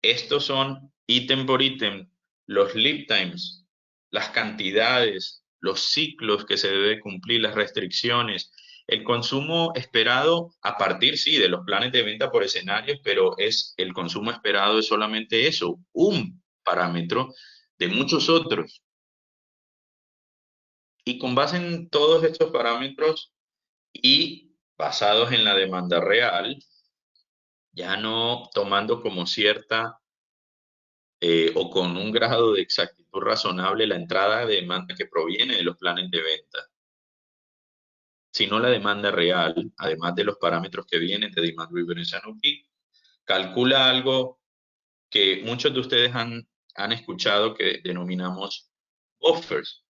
[SPEAKER 2] estos son ítem por ítem, los lead times, las cantidades, los ciclos que se debe cumplir, las restricciones, el consumo esperado a partir, sí, de los planes de venta por escenarios, pero el consumo esperado es solamente eso, un parámetro de muchos otros. Y con base en todos estos parámetros y basados en la demanda real, ya no tomando como cierta o con un grado de exactitud razonable la entrada de demanda que proviene de los planes de venta, sino la demanda real, además de los parámetros que vienen de Demand Driven S&OP, calcula algo que muchos de ustedes han escuchado que denominamos buffers,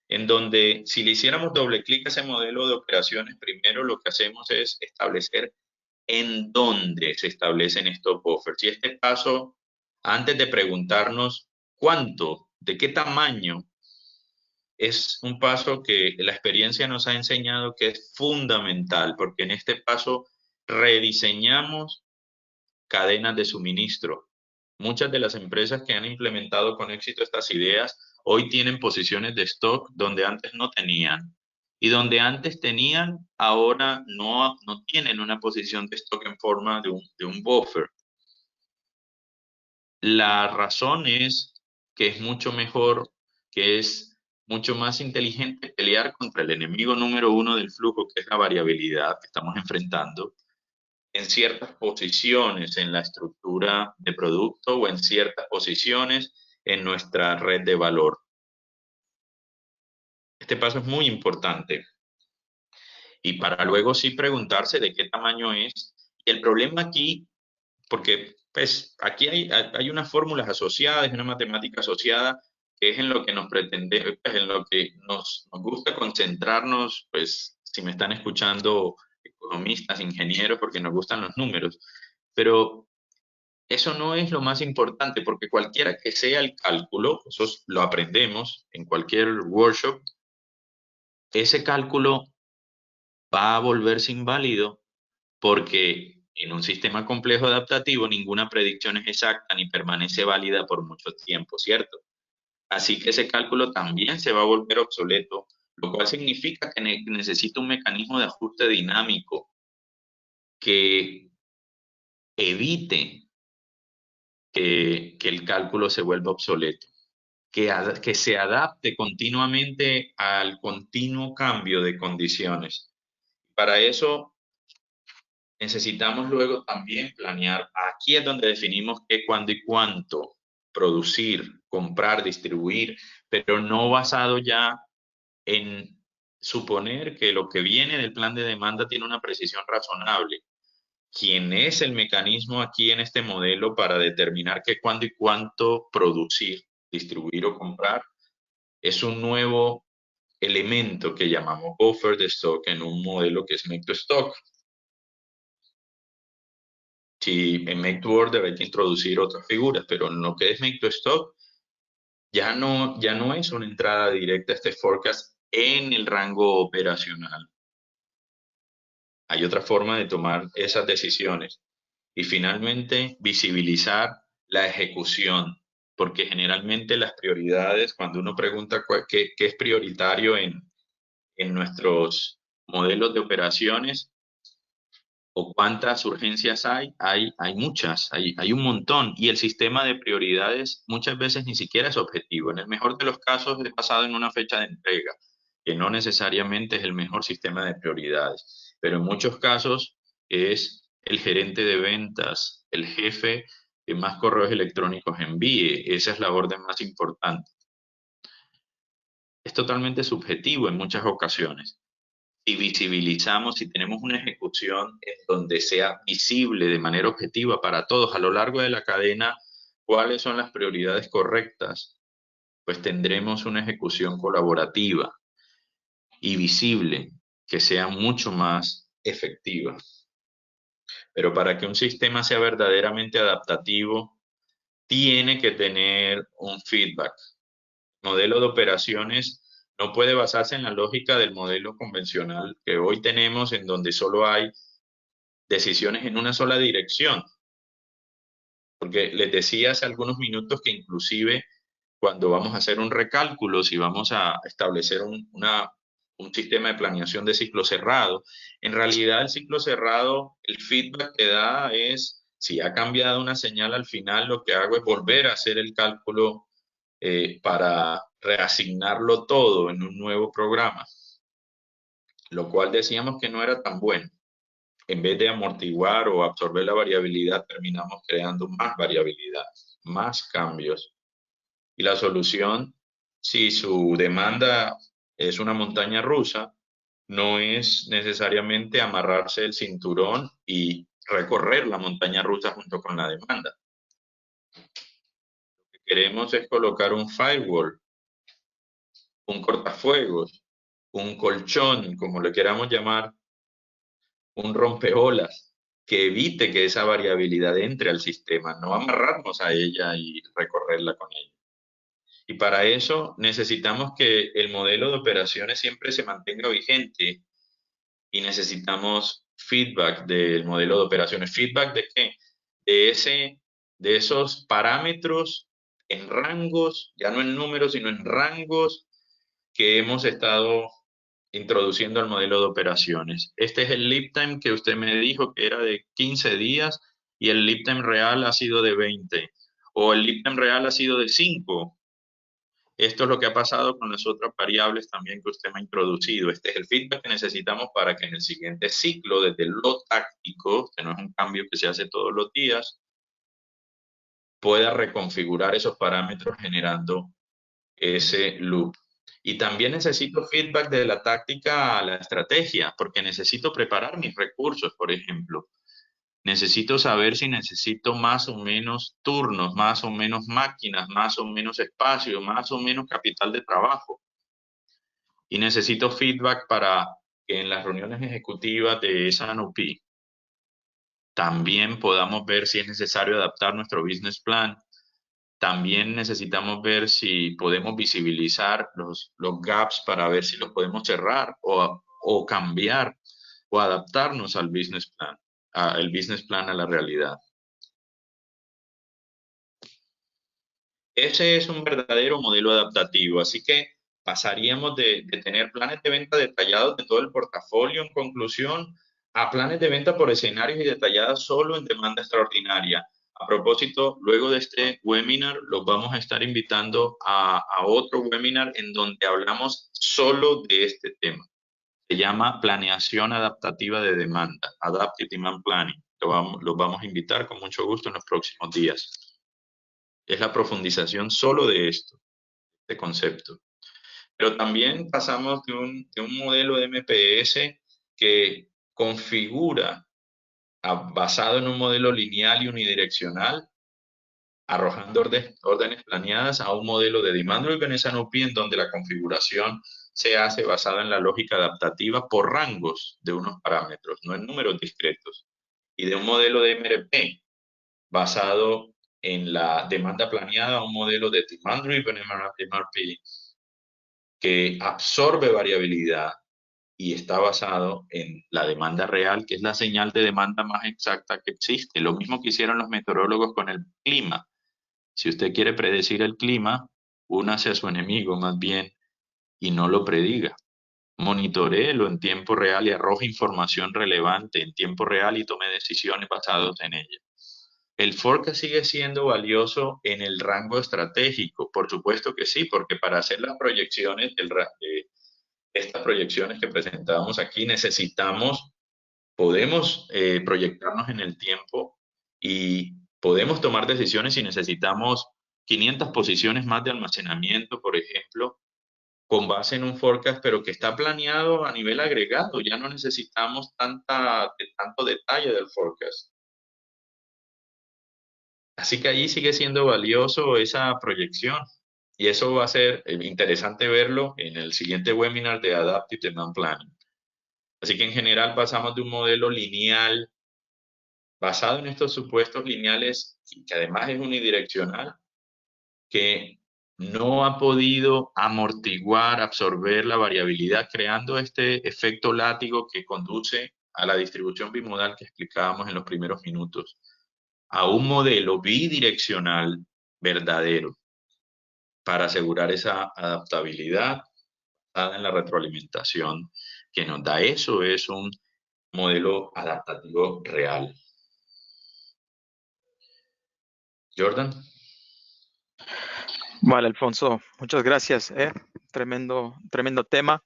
[SPEAKER 2] en donde si le hiciéramos doble clic a ese modelo de operaciones, primero lo que hacemos es establecer en dónde se establecen estos buffers. Y este paso, antes de preguntarnos cuánto, de qué tamaño, es un paso que la experiencia nos ha enseñado que es fundamental, porque en este paso rediseñamos cadenas de suministro. Muchas de las empresas que han implementado con éxito estas ideas hoy tienen posiciones de stock donde antes no tenían. Y donde antes tenían, ahora no tienen una posición de stock en forma de un buffer. La razón es que es mucho mejor, que es mucho más inteligente pelear contra el enemigo número uno del flujo, que es la variabilidad que estamos enfrentando, en ciertas posiciones en la estructura de producto o en ciertas posiciones en nuestra red de valor. Este paso es muy importante. Y para luego sí preguntarse de qué tamaño es. Y el problema aquí, porque pues aquí hay unas fórmulas asociadas, una matemática asociada, que es en lo que nos pretende, pues, en lo que nos gusta concentrarnos, pues si me están escuchando economistas, ingenieros, porque nos gustan los números. Pero eso no es lo más importante, porque cualquiera que sea el cálculo, eso lo aprendemos en cualquier workshop, ese cálculo va a volverse inválido porque en un sistema complejo adaptativo ninguna predicción es exacta ni permanece válida por mucho tiempo, ¿cierto? Así que ese cálculo también se va a volver obsoleto, lo cual significa que necesita un mecanismo de ajuste dinámico que evite que el cálculo se vuelva obsoleto, que se adapte continuamente al continuo cambio de condiciones. Para eso necesitamos luego también planear. Aquí es donde definimos qué, cuándo y cuánto producir, comprar, distribuir, pero no basado ya en suponer que lo que viene del plan de demanda tiene una precisión razonable. ¿Quién es el mecanismo aquí en este modelo para determinar qué, cuándo y cuánto producir, distribuir o comprar? Es un nuevo elemento que llamamos buffer de stock en un modelo que es make to stock. Si en make to order hay que introducir otras figuras, pero en lo que es make to stock ya no es una entrada directa a este forecast en el rango operacional. Hay otra forma de tomar esas decisiones. Y finalmente, visibilizar la ejecución, porque generalmente las prioridades, cuando uno pregunta qué es prioritario en nuestros modelos de operaciones o cuántas urgencias hay muchas, hay un montón. Y el sistema de prioridades muchas veces ni siquiera es objetivo. En el mejor de los casos es basado en una fecha de entrega, que no necesariamente es el mejor sistema de prioridades. Pero en muchos casos es el gerente de ventas, el jefe que más correos electrónicos envíe. Esa es la orden más importante. Es totalmente subjetivo en muchas ocasiones. Si visibilizamos, si tenemos una ejecución en donde sea visible de manera objetiva para todos a lo largo de la cadena cuáles son las prioridades correctas, pues tendremos una ejecución colaborativa y visible que sea mucho más efectiva. Pero para que un sistema sea verdaderamente adaptativo, tiene que tener un feedback. El modelo de operaciones no puede basarse en la lógica del modelo convencional que hoy tenemos, en donde solo hay decisiones en una sola dirección. Porque les decía hace algunos minutos que inclusive cuando vamos a hacer un recálculo, si vamos a establecer un sistema de planeación de ciclo cerrado, en realidad el ciclo cerrado, el feedback que da es, si ha cambiado una señal al final, lo que hago es volver a hacer el cálculo para reasignarlo todo en un nuevo programa, lo cual decíamos que no era tan bueno. En vez de amortiguar o absorber la variabilidad, terminamos creando más variabilidad, más cambios. Y la solución, si su demanda es una montaña rusa, no es necesariamente amarrarse el cinturón y recorrer la montaña rusa junto con la demanda. Lo que queremos es colocar un firewall, un cortafuegos, un colchón, como le queramos llamar, un rompeolas, que evite que esa variabilidad entre al sistema, no amarrarnos a ella y recorrerla con ella. Y para eso necesitamos que el modelo de operaciones siempre se mantenga vigente y necesitamos feedback del modelo de operaciones. ¿Feedback de qué? De esos parámetros en rangos, ya no en números, sino en rangos que hemos estado introduciendo al modelo de operaciones. Este es el lead time que usted me dijo que era de 15 días y el lead time real ha sido de 20 o el lead time real ha sido de 5. Esto es lo que ha pasado con las otras variables también que usted me ha introducido. Este es el feedback que necesitamos para que en el siguiente ciclo, desde lo táctico, que no es un cambio que se hace todos los días, pueda reconfigurar esos parámetros generando ese loop. Y también necesito feedback de la táctica a la estrategia, porque necesito preparar mis recursos, por ejemplo. Necesito saber si necesito más o menos turnos, más o menos máquinas, más o menos espacio, más o menos capital de trabajo. Y necesito feedback para que en las reuniones ejecutivas de Sanofi también podamos ver si es necesario adaptar nuestro business plan. También necesitamos ver si podemos visibilizar los gaps para ver si los podemos cerrar o cambiar o adaptarnos al business plan, el business plan a la realidad. Ese es un verdadero modelo adaptativo, así que pasaríamos de tener planes de venta detallados de todo el portafolio en conclusión a planes de venta por escenarios y detalladas solo en demanda extraordinaria. A propósito, luego de este webinar, los vamos a estar invitando a otro webinar en donde hablamos solo de este tema. Se llama Planeación Adaptativa de Demanda, Adaptive Demand Planning. Los vamos a invitar con mucho gusto en los próximos días. Es la profundización solo de esto, de concepto. Pero también pasamos de un modelo de MPS que configura, basado en un modelo lineal y unidireccional, arrojando órdenes planeadas a un modelo de Demand-Driven SNOP en donde la configuración se hace basada en la lógica adaptativa por rangos de unos parámetros, no en números discretos, y de un modelo de MRP basado en la demanda planeada a un modelo de Demand-Driven MRP que absorbe variabilidad y está basado en la demanda real, que es la señal de demanda más exacta que existe. Lo mismo que hicieron los meteorólogos con el clima. Si usted quiere predecir el clima, únase a su enemigo más bien y no lo prediga. Monitoréelo en tiempo real y arroje información relevante en tiempo real y tome decisiones basadas en ella. ¿El forecast sigue siendo valioso en el rango estratégico? Por supuesto que sí, porque para hacer las proyecciones, estas proyecciones que presentamos aquí, podemos proyectarnos en el tiempo y podemos tomar decisiones si necesitamos 500 posiciones más de almacenamiento, por ejemplo, con base en un forecast, pero que está planeado a nivel agregado. Ya no necesitamos tanto detalle del forecast. Así que allí sigue siendo valioso esa proyección. Y eso va a ser interesante verlo en el siguiente webinar de Adaptive Demand Planning. Así que en general pasamos de un modelo lineal basado en estos supuestos lineales, que además es unidireccional, que no ha podido amortiguar, absorber la variabilidad, creando este efecto látigo que conduce a la distribución bimodal que explicábamos en los primeros minutos, a un modelo bidireccional verdadero para asegurar esa adaptabilidad basada en la retroalimentación que nos da. Eso es un modelo adaptativo real. Jordan.
[SPEAKER 1] Vale, Alfonso, muchas gracias. Tremendo tema.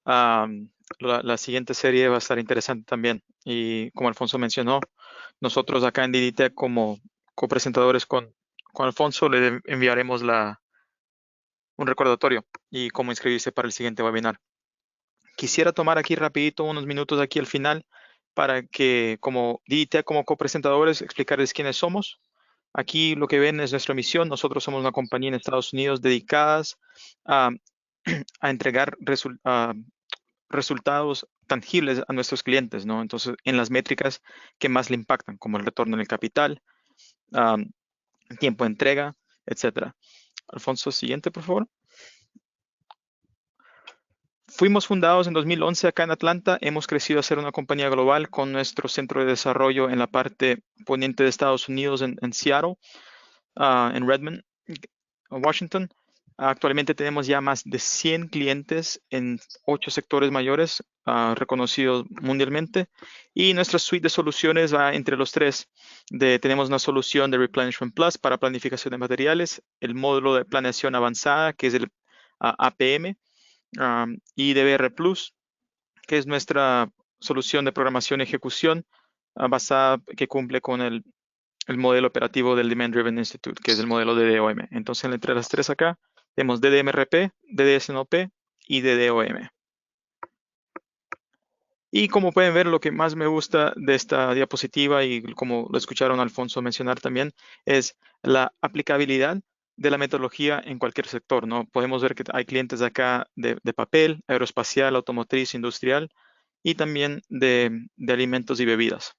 [SPEAKER 1] La siguiente serie va a estar interesante también. Y como Alfonso mencionó, nosotros acá en DDTech como copresentadores con Alfonso le enviaremos un recordatorio y cómo inscribirse para el siguiente webinar. Quisiera tomar aquí rapidito unos minutos aquí al final para que como DDTech, como copresentadores, explicarles quiénes somos. Aquí lo que ven es nuestra misión. Nosotros somos una compañía en Estados Unidos dedicadas a, a entregar resultados tangibles a nuestros clientes, ¿no? Entonces, en las métricas que más le impactan, como el retorno en el capital, tiempo de entrega, etcétera. Alfonso, siguiente, por favor. Fuimos fundados en 2011 acá en Atlanta. Hemos crecido a ser una compañía global con nuestro centro de desarrollo en la parte poniente de Estados Unidos, en Seattle, en Redmond, Washington. Actualmente tenemos ya más de 100 clientes en 8 sectores mayores reconocidos mundialmente. Y nuestra suite de soluciones va entre los tres. Tenemos una solución de Replenishment Plus para planificación de materiales, el módulo de planeación avanzada, que es el APM, y DBR Plus, que es nuestra solución de programación y ejecución basada que cumple con el modelo operativo del Demand Driven Institute, que es el modelo DDOM. Entonces, entre las tres acá, tenemos DDMRP, DDSNOP y DDOM. Y como pueden ver, lo que más me gusta de esta diapositiva y como lo escucharon a Alfonso mencionar también, es la aplicabilidad de la metodología en cualquier sector, ¿no? Podemos ver que hay clientes acá de papel, aeroespacial, automotriz, industrial y también de alimentos y bebidas.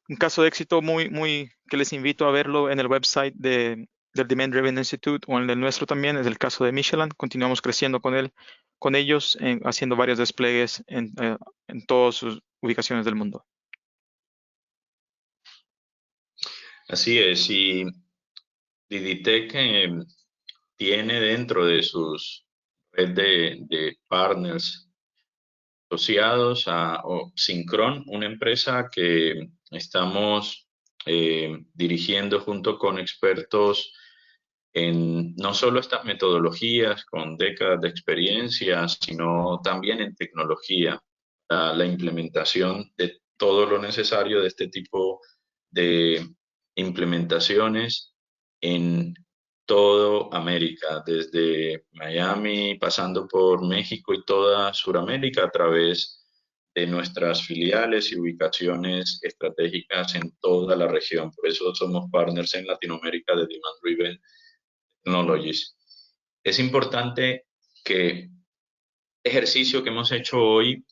[SPEAKER 1] Un caso de éxito muy que les invito a verlo en el website del Demand Driven Institute o en el nuestro también es el caso de Michelin. Continuamos creciendo con ellos, haciendo varios despliegues en todas sus ubicaciones del mundo.
[SPEAKER 2] Así es, y DDTech tiene dentro de sus red de partners asociados a Synchron, una empresa que estamos dirigiendo junto con expertos en no solo estas metodologías con décadas de experiencia, sino también en tecnología, la implementación de todo lo necesario de este tipo de implementaciones en todo América, desde Miami, pasando por México y toda Sudamérica a través de nuestras filiales y ubicaciones estratégicas en toda la región. Por eso somos partners en Latinoamérica de Demand Driven Technologies. Es importante que ejercicio que hemos hecho hoy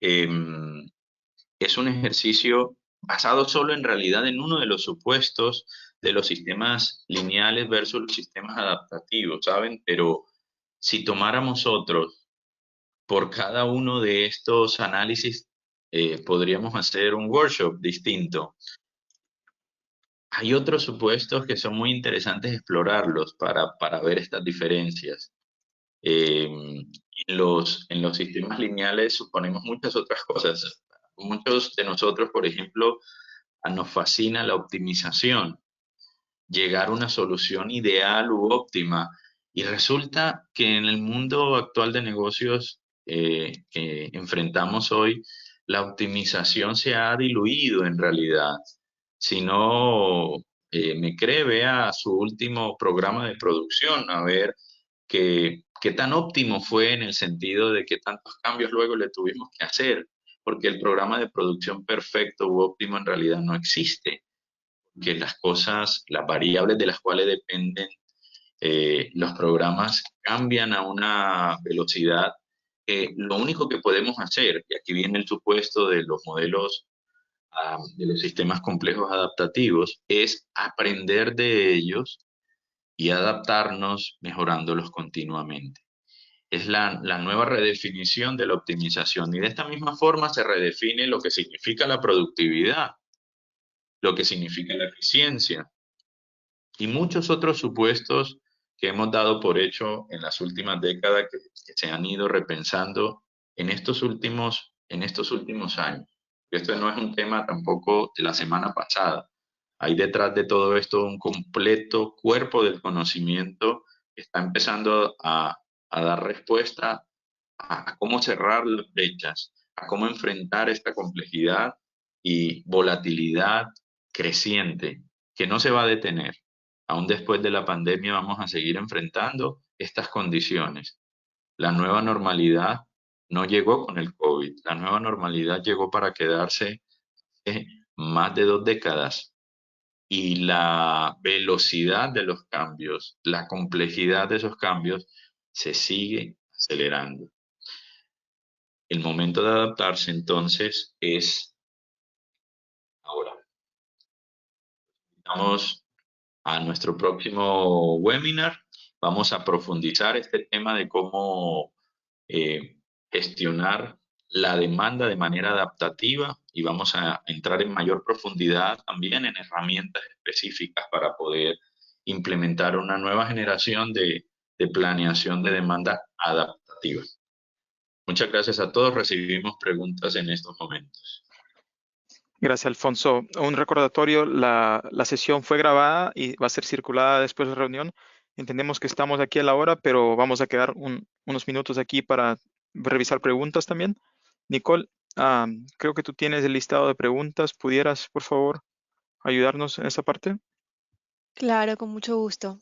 [SPEAKER 2] es un ejercicio basado solo en realidad en uno de los supuestos de los sistemas lineales versus los sistemas adaptativos, ¿saben? Pero si tomáramos otros por cada uno de estos análisis, podríamos hacer un workshop distinto. Hay otros supuestos que son muy interesantes explorarlos para ver estas diferencias. En los sistemas lineales suponemos muchas otras cosas. Muchos de nosotros, por ejemplo, nos fascina la optimización, llegar a una solución ideal u óptima. Y resulta que en el mundo actual de negocios que enfrentamos hoy, la optimización se ha diluido en realidad. Si no me cree, vea su último programa de producción, a ver qué tan óptimo fue en el sentido de qué tantos cambios luego le tuvimos que hacer, porque el programa de producción perfecto u óptimo en realidad no existe, que las cosas, las variables de las cuales dependen los programas cambian a una velocidad que lo único que podemos hacer, y aquí viene el supuesto de los modelos de los sistemas complejos adaptativos, es aprender de ellos y adaptarnos mejorándolos continuamente. Es la nueva redefinición de la optimización y de esta misma forma se redefine lo que significa la productividad, lo que significa la eficiencia y muchos otros supuestos que hemos dado por hecho en las últimas décadas que se han ido repensando en estos últimos años. Esto no es un tema tampoco de la semana pasada. Hay detrás de todo esto un completo cuerpo del conocimiento que está empezando a dar respuesta a cómo cerrar las brechas, a cómo enfrentar esta complejidad y volatilidad creciente que no se va a detener. Aún después de la pandemia vamos a seguir enfrentando estas condiciones. La nueva normalidad no llegó con el COVID, la nueva normalidad llegó para quedarse más de 2 décadas y la velocidad de los cambios, la complejidad de esos cambios se sigue acelerando. El momento de adaptarse entonces es ahora. Vamos a nuestro próximo webinar. Vamos a profundizar este tema de cómo gestionar la demanda de manera adaptativa y vamos a entrar en mayor profundidad también en herramientas específicas para poder implementar una nueva generación de planeación de demanda adaptativa. Muchas gracias a todos. Recibimos preguntas en estos momentos.
[SPEAKER 1] Gracias, Alfonso. Un recordatorio, la sesión fue grabada y va a ser circulada después de la reunión. Entendemos que estamos aquí a la hora, pero vamos a quedar unos minutos aquí para revisar preguntas también. Nicole, creo que tú tienes el listado de preguntas. ¿Pudieras, por favor, ayudarnos en esa parte?
[SPEAKER 3] Claro, con mucho gusto.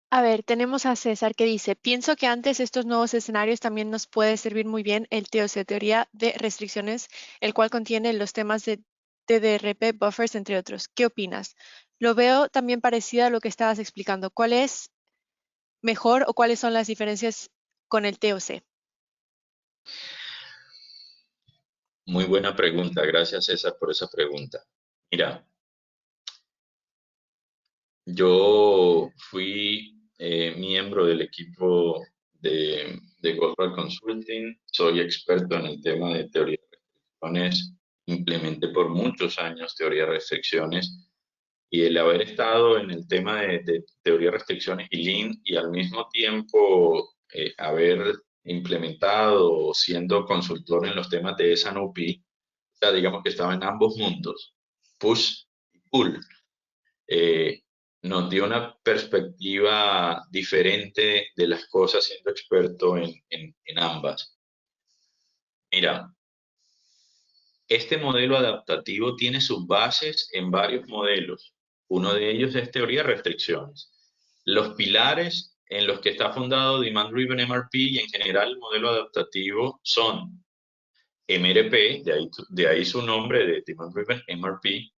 [SPEAKER 3] A ver, tenemos a César que dice, pienso que antes estos nuevos escenarios también nos puede servir muy bien el TOC, teoría de restricciones, el cual contiene los temas de TDRP, buffers, entre otros. ¿Qué opinas? Lo veo también parecido a lo que estabas explicando. ¿Cuál es mejor o cuáles son las diferencias con el TOC?
[SPEAKER 2] Muy buena pregunta. Gracias, César, por esa pregunta. Mira, yo fui miembro del equipo de Goldberg Consulting. Soy experto en el tema de teoría de restricciones. Implementé por muchos años teoría de restricciones. Y el haber estado en el tema de teoría de restricciones y Lean y al mismo tiempo haber implementado siendo consultor en los temas de S&OP, o sea, digamos que estaba en ambos mundos, push y pull, eh, nos dio una perspectiva diferente de las cosas siendo experto en ambas. Mira, este modelo adaptativo tiene sus bases en varios modelos. Uno de ellos es teoría de restricciones. Los pilares en los que está fundado Demand Driven MRP y en general el modelo adaptativo son MRP, de ahí su nombre de Demand Driven MRP,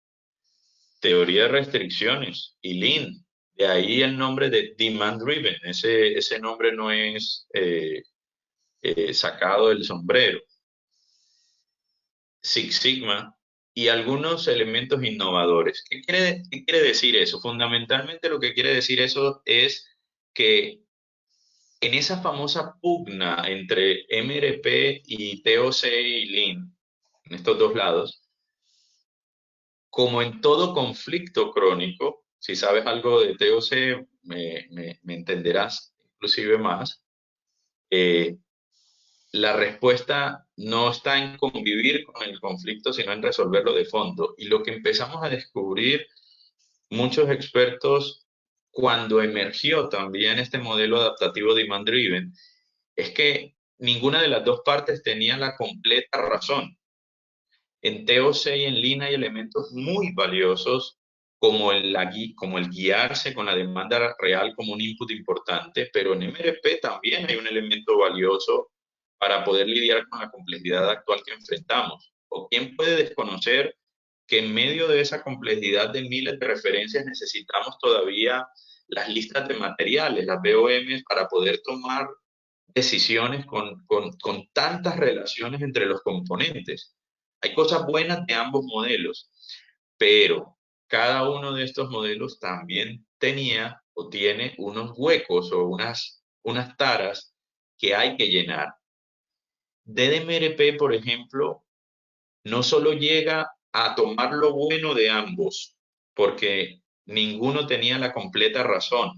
[SPEAKER 2] teoría de restricciones y Lean, de ahí el nombre de Demand Driven. Ese nombre no es sacado del sombrero. Six Sigma y algunos elementos innovadores. ¿Qué quiere decir eso? Fundamentalmente lo que quiere decir eso es que en esa famosa pugna entre MRP y TOC y Lean, en estos dos lados, como en todo conflicto crónico, si sabes algo de TOC, me entenderás inclusive más, eh, la respuesta no está en convivir con el conflicto, sino en resolverlo de fondo. Y lo que empezamos a descubrir muchos expertos cuando emergió también este modelo adaptativo demand driven es que ninguna de las dos partes tenía la completa razón. En TOC y en Lean hay elementos muy valiosos como como el guiarse con la demanda real como un input importante, pero en MRP también hay un elemento valioso para poder lidiar con la complejidad actual que enfrentamos. ¿O quién puede desconocer que en medio de esa complejidad de miles de referencias necesitamos todavía las listas de materiales, las BOM, para poder tomar decisiones con tantas relaciones entre los componentes? Hay cosas buenas de ambos modelos, pero cada uno de estos modelos también tenía o tiene unos huecos o unas taras que hay que llenar. DDMRP, por ejemplo, no solo llega a tomar lo bueno de ambos, porque ninguno tenía la completa razón,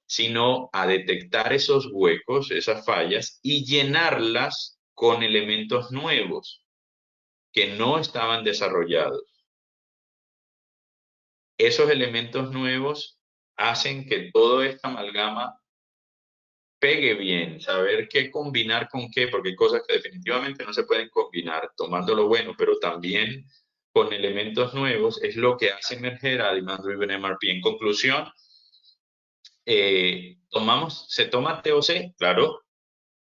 [SPEAKER 2] sino a detectar esos huecos, esas fallas, y llenarlas con elementos nuevos que no estaban desarrollados. Esos elementos nuevos hacen que toda esta amalgama pegue bien, saber qué combinar con qué, porque hay cosas que definitivamente no se pueden combinar tomando lo bueno, pero también con elementos nuevos es lo que hace emerger a Demand Driven MRP. En conclusión, se toma TOC, claro.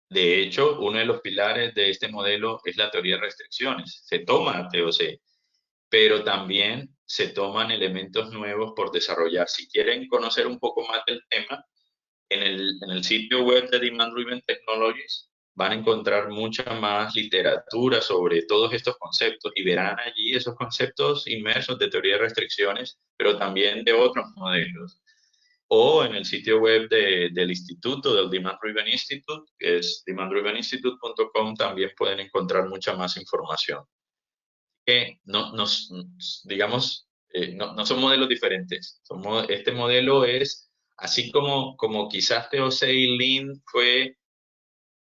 [SPEAKER 2] De hecho, uno de los pilares de este modelo es la teoría de restricciones. Se toma TOC, pero también se toman elementos nuevos por desarrollar. Si quieren conocer un poco más del tema, en el sitio web de Demand Driven Technologies van a encontrar mucha más literatura sobre todos estos conceptos y verán allí esos conceptos inmersos de teoría de restricciones, pero también de otros modelos. O en el sitio web del instituto, del Demand Driven Institute, que es demanddriveninstitute.com, también pueden encontrar mucha más información. Que digamos, no son modelos diferentes. Este modelo es, así como quizás TOC y Lean fue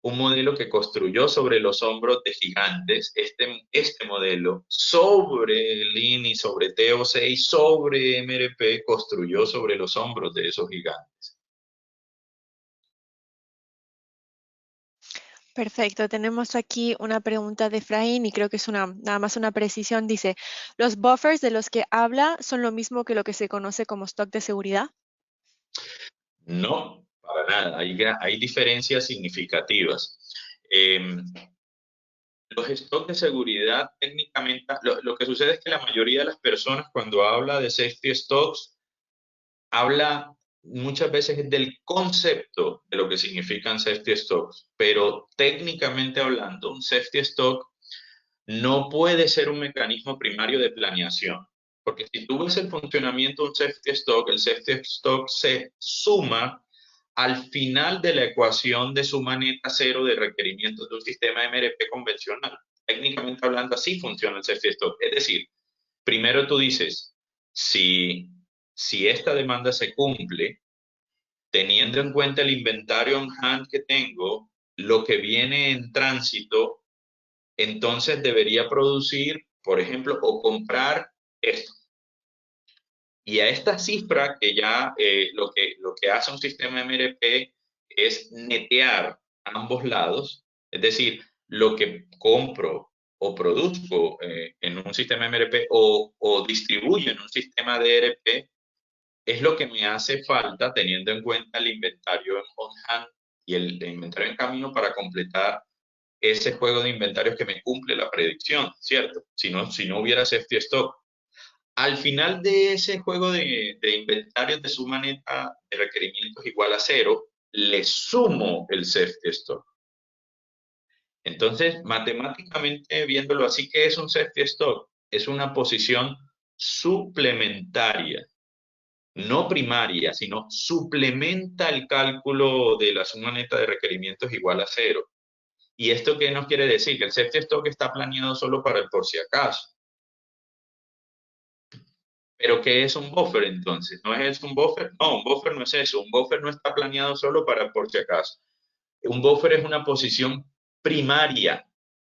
[SPEAKER 2] un modelo que construyó sobre los hombros de gigantes, este modelo sobre Lean y sobre TOC y sobre MRP construyó sobre los hombros de esos gigantes.
[SPEAKER 3] Perfecto, tenemos aquí una pregunta de Efraín y creo que es nada más una precisión. Dice, ¿los buffers de los que habla son lo mismo que lo que se conoce como stock de seguridad?
[SPEAKER 2] No, para nada. Hay diferencias significativas. Los stocks de seguridad técnicamente, lo que sucede es que la mayoría de las personas cuando habla de safety stocks, habla muchas veces del concepto de lo que significan safety stocks, pero técnicamente hablando, un safety stock no puede ser un mecanismo primario de planeación, porque si tú ves el funcionamiento de un safety stock, el safety stock se suma al final de la ecuación de suma neta cero de requerimientos de un sistema MRP convencional. Técnicamente hablando, así funciona el safety stock. Es decir, primero tú dices, si esta demanda se cumple, teniendo en cuenta el inventario on hand que tengo, lo que viene en tránsito, entonces debería producir, por ejemplo, o comprar esto. Y a esta cifra, que ya lo que hace un sistema MRP es netear ambos lados, es decir, lo que compro o produzco en un sistema MRP o distribuyo en un sistema DRP, es lo que me hace falta teniendo en cuenta el inventario on hand y el inventario en camino para completar ese juego de inventarios que me cumple la predicción, ¿cierto? Si no hubiera safety stock. Al final de ese juego de inventarios de suma neta de requerimientos igual a 0, le sumo el safety stock. Entonces, matemáticamente viéndolo así, ¿qué es un safety stock? Es una posición suplementaria, no primaria, sino suplementa el cálculo de la suma neta de requerimientos igual a 0. ¿Y esto qué nos quiere decir? Que el safety stock está planeado solo para el por si acaso. ¿Pero qué es un buffer entonces? ¿No es un buffer? No, un buffer no es eso. Un buffer no está planeado solo para el por si acaso. Un buffer es una posición primaria.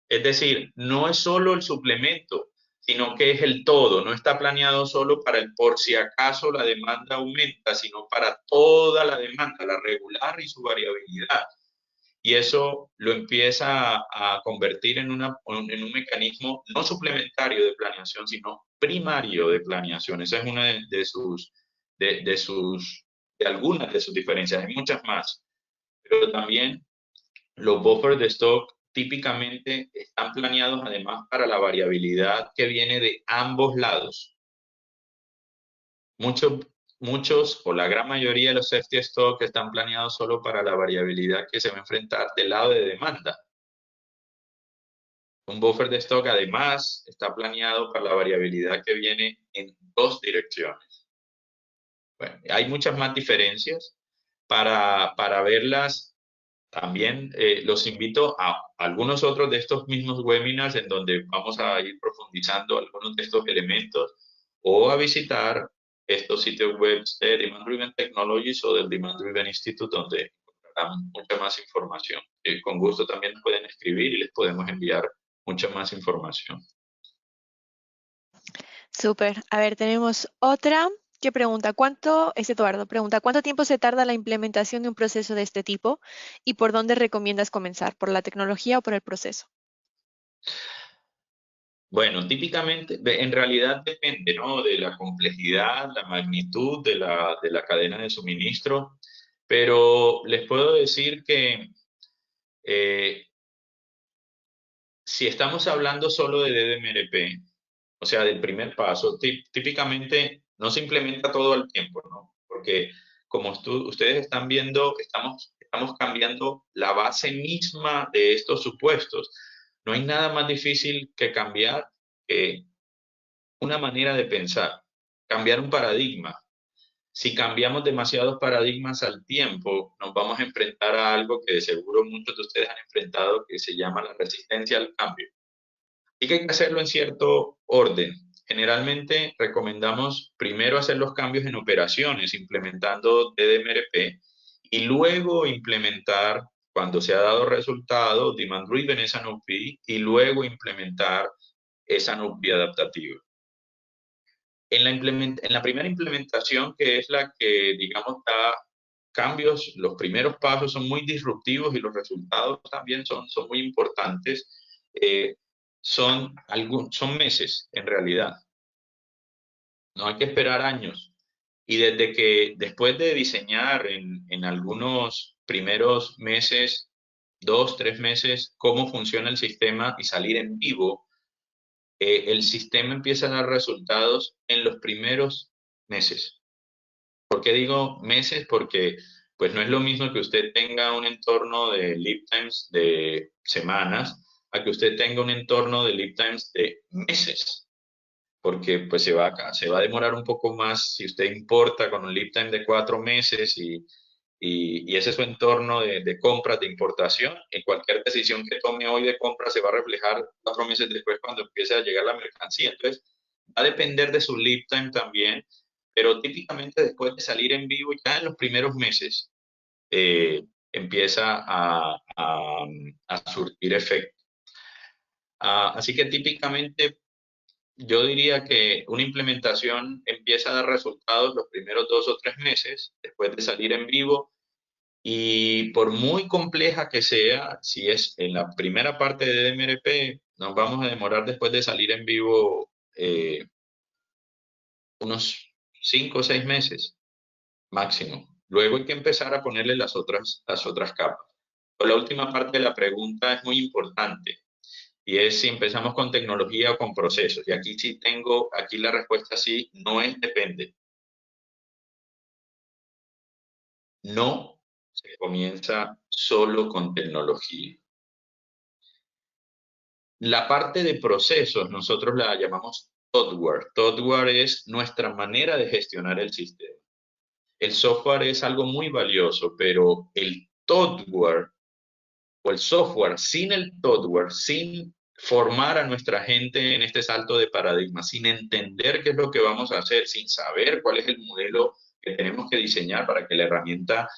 [SPEAKER 2] Es decir, no es solo el suplemento, sino que es el todo. No está planeado solo para el por si acaso la demanda aumenta, sino para toda la demanda, la regular y su variabilidad. Y eso lo empieza a convertir en un mecanismo no suplementario de planeación, sino primario de planeación. Esa es una de algunas de sus diferencias. Hay muchas más, pero también los buffers de stock típicamente están planeados además para la variabilidad que viene de ambos lados. Muchos o la gran mayoría de los safety stock están planeados solo para la variabilidad que se va a enfrentar del lado de demanda. Un buffer de stock además está planeado para la variabilidad que viene en dos direcciones. Bueno, hay muchas más diferencias. Para verlas, también los invito a algunos otros de estos mismos webinars en donde vamos a ir profundizando algunos de estos elementos o a visitar estos sitios web de Demand Driven Technologies o del Demand Driven Institute donde encontrarán mucha más información. Con gusto también nos pueden escribir y les podemos enviar mucha más información.
[SPEAKER 3] Súper. A ver, tenemos otra que pregunta, Eduardo pregunta, ¿cuánto tiempo se tarda la implementación de un proceso de este tipo y por dónde recomiendas comenzar? ¿Por la tecnología o por el proceso?
[SPEAKER 2] Bueno, típicamente, en realidad depende, ¿no? De la complejidad, la magnitud de la cadena de suministro, pero les puedo decir que si estamos hablando solo de DDMRP, o sea, del primer paso, típicamente no se implementa todo al tiempo, ¿no? Porque como ustedes están viendo, estamos cambiando la base misma de estos supuestos. No hay nada más difícil que cambiar una manera de pensar, cambiar un paradigma. Si cambiamos demasiados paradigmas al tiempo, nos vamos a enfrentar a algo que de seguro muchos de ustedes han enfrentado, que se llama la resistencia al cambio. Y que hay que hacerlo en cierto orden. Generalmente recomendamos primero hacer los cambios en operaciones, implementando DDMRP, y luego implementar, cuando se ha dado resultado, Demand Driven SNOP, y luego implementar SNOP adaptativa. En la primera implementación, que es la que, digamos, da cambios, los primeros pasos son muy disruptivos y los resultados también son muy importantes. Son meses, en realidad. No hay que esperar años. Y después de diseñar en algunos primeros meses, 2, 3 meses, cómo funciona el sistema y salir en vivo, el sistema empieza a dar resultados en los primeros meses. ¿Por qué digo meses? Porque pues no es lo mismo que usted tenga un entorno de lead times de semanas a que usted tenga un entorno de lead times de meses. Porque pues se va a demorar un poco más si usted importa con un lead time de 4 meses y ese es su entorno de compras, de importación. En cualquier decisión que tome hoy de compra se va a reflejar 4 meses después cuando empiece a llegar la mercancía. Entonces, va a depender de su lead time también, pero típicamente después de salir en vivo, ya en los primeros meses, empieza a surtir efecto. Así que típicamente yo diría que una implementación empieza a dar resultados los primeros 2 o 3 meses después de salir en vivo. Y por muy compleja que sea, si es en la primera parte de DMRP, nos vamos a demorar después de salir en vivo unos 5 o 6 meses máximo. Luego hay que empezar a ponerle las otras capas. La última parte de la pregunta es muy importante y es si empezamos con tecnología o con procesos. Y aquí sí aquí la respuesta sí, no es depende. No se comienza solo con tecnología. La parte de procesos nosotros la llamamos software. Software es nuestra manera de gestionar el sistema. El software es algo muy valioso, pero el software o el software sin el software, sin formar a nuestra gente en este salto de paradigma, sin entender qué es lo que vamos a hacer, sin saber cuál es el modelo que tenemos que diseñar para que la herramienta,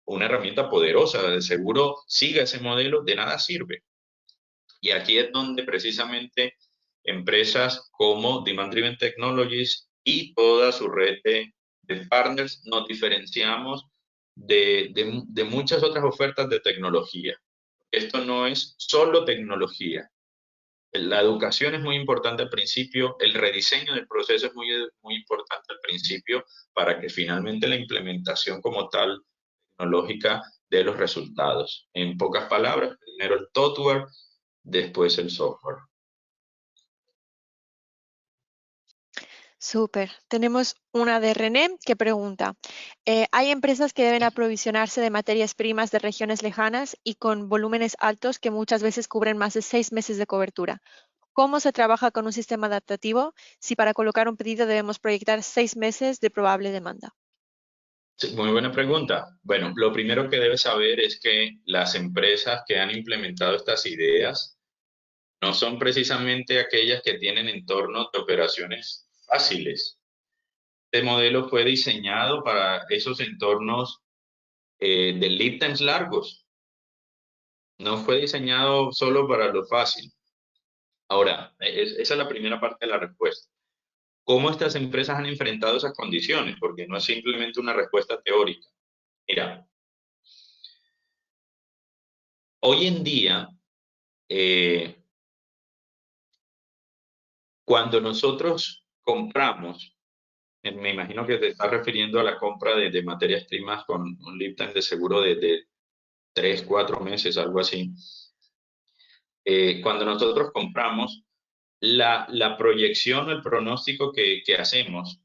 [SPEAKER 2] una herramienta poderosa, de seguro siga ese modelo, de nada sirve. Y aquí es donde precisamente empresas como Demand Driven Technologies y toda su red de partners nos diferenciamos de muchas otras ofertas de tecnología. Esto no es solo tecnología. La educación es muy importante al principio, el rediseño del proceso es muy importante al principio para que finalmente la implementación como tal tecnológica dé los resultados. En pocas palabras, primero el software, después el software.
[SPEAKER 3] Súper. Tenemos una de René que pregunta, hay empresas que deben aprovisionarse de materias primas de regiones lejanas y con volúmenes altos que muchas veces cubren más de 6 meses de cobertura. ¿Cómo se trabaja con un sistema adaptativo si para colocar un pedido debemos proyectar 6 meses de probable demanda?
[SPEAKER 2] Sí, muy buena pregunta. Bueno, lo primero que debes saber es que las empresas que han implementado estas ideas no son precisamente aquellas que tienen entornos de operaciones fáciles. Este modelo fue diseñado para esos entornos de lead times largos. No fue diseñado solo para lo fácil. Ahora, esa es la primera parte de la respuesta. ¿Cómo estas empresas han enfrentado esas condiciones? Porque no es simplemente una respuesta teórica. Mira, hoy en día, cuando nosotros compramos, me imagino que te estás refiriendo a la compra de materias primas con un lead time de seguro de 3, 4 meses, algo así. Cuando nosotros compramos, la proyección o el pronóstico que hacemos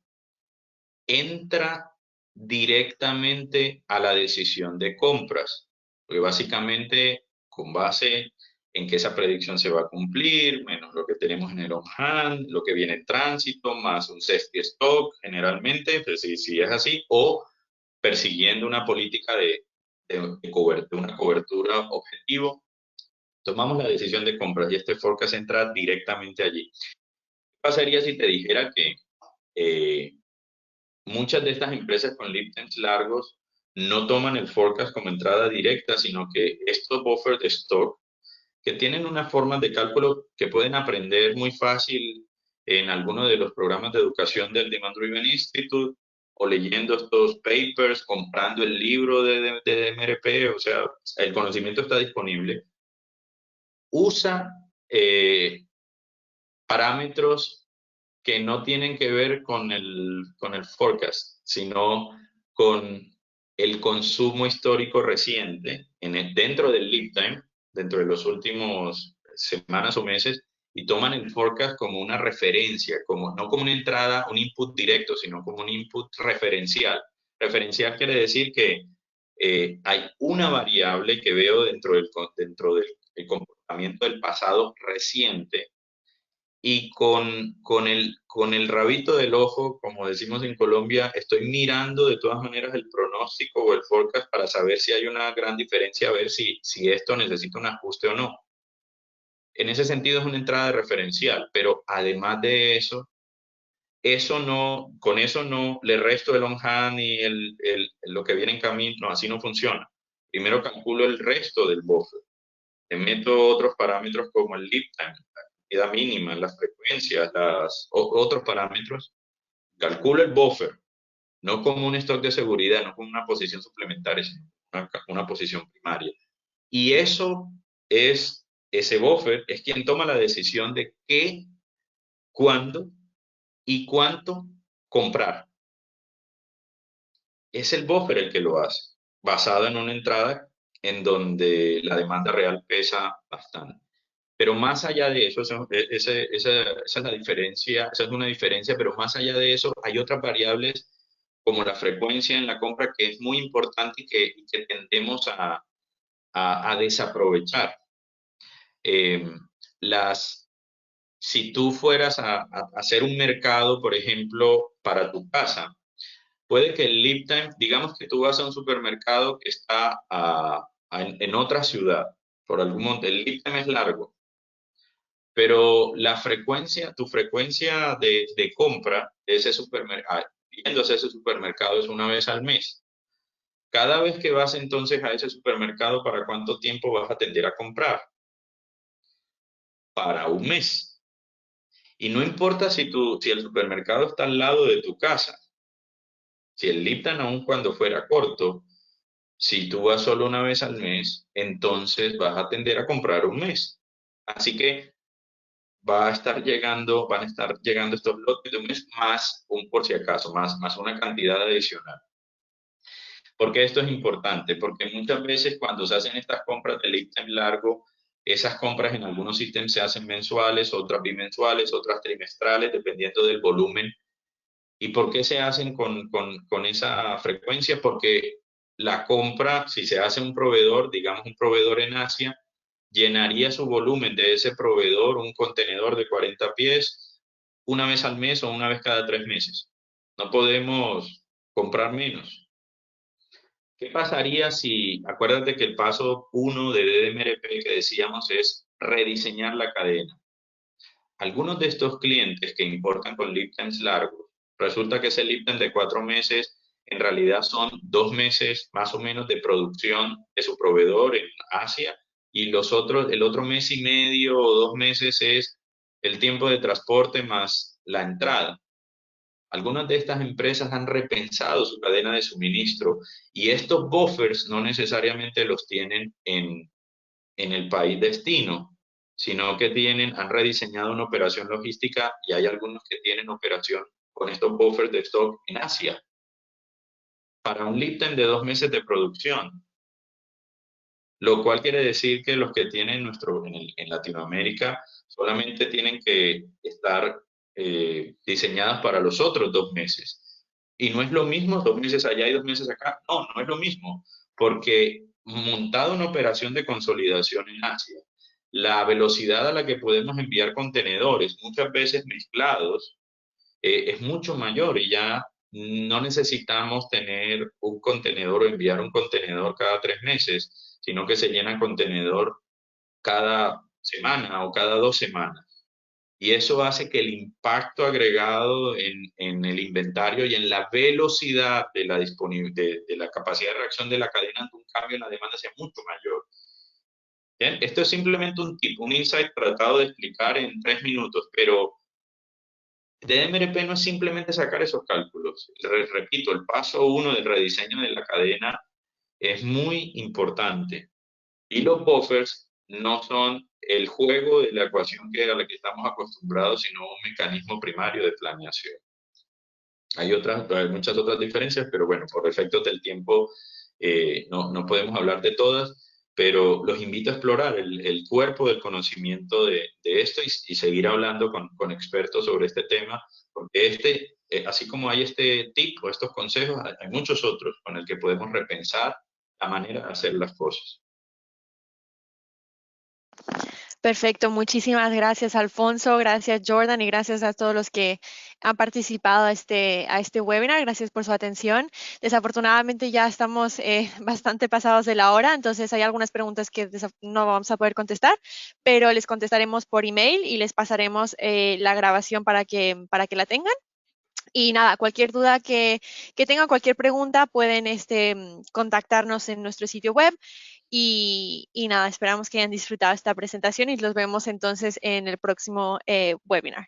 [SPEAKER 2] entra directamente a la decisión de compras, porque básicamente con base en que esa predicción se va a cumplir, menos lo que tenemos en el on-hand, lo que viene en tránsito, más un safety stock, generalmente, pues si es así, o persiguiendo una política de cobertura, una cobertura objetivo, tomamos la decisión de compras y este forecast entra directamente allí. ¿Qué pasaría si te dijera que muchas de estas empresas con lead times largos no toman el forecast como entrada directa, sino que estos buffers de stock, que tienen unas formas de cálculo que pueden aprender muy fácil en alguno de los programas de educación del Demand Driven Institute, o leyendo estos papers, comprando el libro de MRP, o sea, el conocimiento está disponible. Usa parámetros que no tienen que ver con el forecast, sino con el consumo histórico reciente dentro del lead time, dentro de los últimos semanas o meses, y toman el forecast como una referencia, no como una entrada, un input directo, sino como un input referencial. Referencial quiere decir que hay una variable que veo dentro del comportamiento del pasado reciente, y con el rabito del ojo, como decimos en Colombia, estoy mirando de todas maneras el pronóstico o el forecast para saber si hay una gran diferencia, a ver si esto necesita un ajuste o no. En ese sentido es una entrada referencial, pero además de eso, con eso no le resto el on-hand y lo que viene en camino, no, así no funciona. Primero calculo el resto del buffer. Le meto otros parámetros como el lead time, la cantidad mínima, las frecuencias, otros parámetros. Calculo el buffer, no como un stock de seguridad, no como una posición suplementaria, sino una posición primaria. Y ese buffer es quien toma la decisión de qué, cuándo y cuánto comprar. Es el buffer el que lo hace, basado en una entrada en donde la demanda real pesa bastante. Pero más allá de eso, esa es la diferencia, esa es una diferencia, pero más allá de eso hay otras variables como la frecuencia en la compra que es muy importante y que tendemos a desaprovechar. Si tú fueras a hacer un mercado, por ejemplo, para tu casa, puede que el lead time, digamos que tú vas a un supermercado que está en otra ciudad, por algún motivo, el lead time es largo, pero tu frecuencia de compra de ese supermercado, yéndose a ese supermercado es una vez al mes. Cada vez que vas entonces a ese supermercado, ¿para cuánto tiempo vas a tender a comprar? Para un mes. Y no importa si el supermercado está al lado de tu casa, si el lead time aun cuando fuera corto, si tú vas solo una vez al mes, entonces vas a tender a comprar un mes. Así que van a estar llegando estos lotes de un mes más un por si acaso, más una cantidad adicional. ¿Por qué esto es importante? Porque muchas veces cuando se hacen estas compras de lead time largo, esas compras en algunos sistemas se hacen mensuales, otras bimensuales, otras trimestrales, dependiendo del volumen. ¿Y por qué se hacen con esa frecuencia? Porque la compra, si se hace un proveedor, digamos un proveedor en Asia, llenaría su volumen de ese proveedor, un contenedor de 40 pies, una vez al mes o una vez cada 3 meses. No podemos comprar menos. ¿Qué pasaría si, acuérdate que el paso 1 de DDMRP que decíamos es rediseñar la cadena? Algunos de estos clientes que importan con lead times largos, resulta que ese lead time de 4 meses en realidad son 2 meses más o menos de producción de su proveedor en Asia y el otro mes y medio o 2 meses es el tiempo de transporte más la entrada. Algunas de estas empresas han repensado su cadena de suministro y estos buffers no necesariamente los tienen en el país destino, sino que han rediseñado una operación logística y hay algunos que tienen operación con estos buffers de stock en Asia para un lead time de 2 meses de producción, lo cual quiere decir que los que tienen en Latinoamérica solamente tienen que estar diseñadas para los otros 2 meses. Y no es lo mismo 2 meses allá y 2 meses acá. No, no es lo mismo, porque montado una operación de consolidación en Asia, la velocidad a la que podemos enviar contenedores, muchas veces mezclados, es mucho mayor y ya no necesitamos tener un contenedor o enviar un contenedor cada 3 meses, sino que se llena contenedor cada semana o cada 2 semanas. Y eso hace que el impacto agregado en el inventario y en la velocidad de la capacidad de reacción de la cadena ante un cambio en la demanda sea mucho mayor. ¿Bien? Esto es simplemente un insight tratado de explicar en 3 minutos, pero DMRP no es simplemente sacar esos cálculos. Repito, el paso 1 del rediseño de la cadena es muy importante. Y los buffers no son el juego de la ecuación a la que estamos acostumbrados, sino un mecanismo primario de planeación. Hay muchas otras diferencias, pero bueno, por efectos del tiempo no podemos hablar de todas, pero los invito a explorar el cuerpo del conocimiento de esto y seguir hablando con expertos sobre este tema, porque así como hay este tip o estos consejos, hay muchos otros con el que podemos repensar la manera de hacer las cosas.
[SPEAKER 3] Perfecto, muchísimas gracias Alfonso, gracias Jordan y gracias a todos los que han participado a este webinar. Gracias por su atención. Desafortunadamente ya estamos bastante pasados de la hora, entonces hay algunas preguntas que no vamos a poder contestar, pero les contestaremos por email y les pasaremos la grabación para que la tengan. Y nada, cualquier duda que tengan, cualquier pregunta, pueden contactarnos en nuestro sitio web. Y nada, esperamos que hayan disfrutado esta presentación y los vemos entonces en el próximo webinar.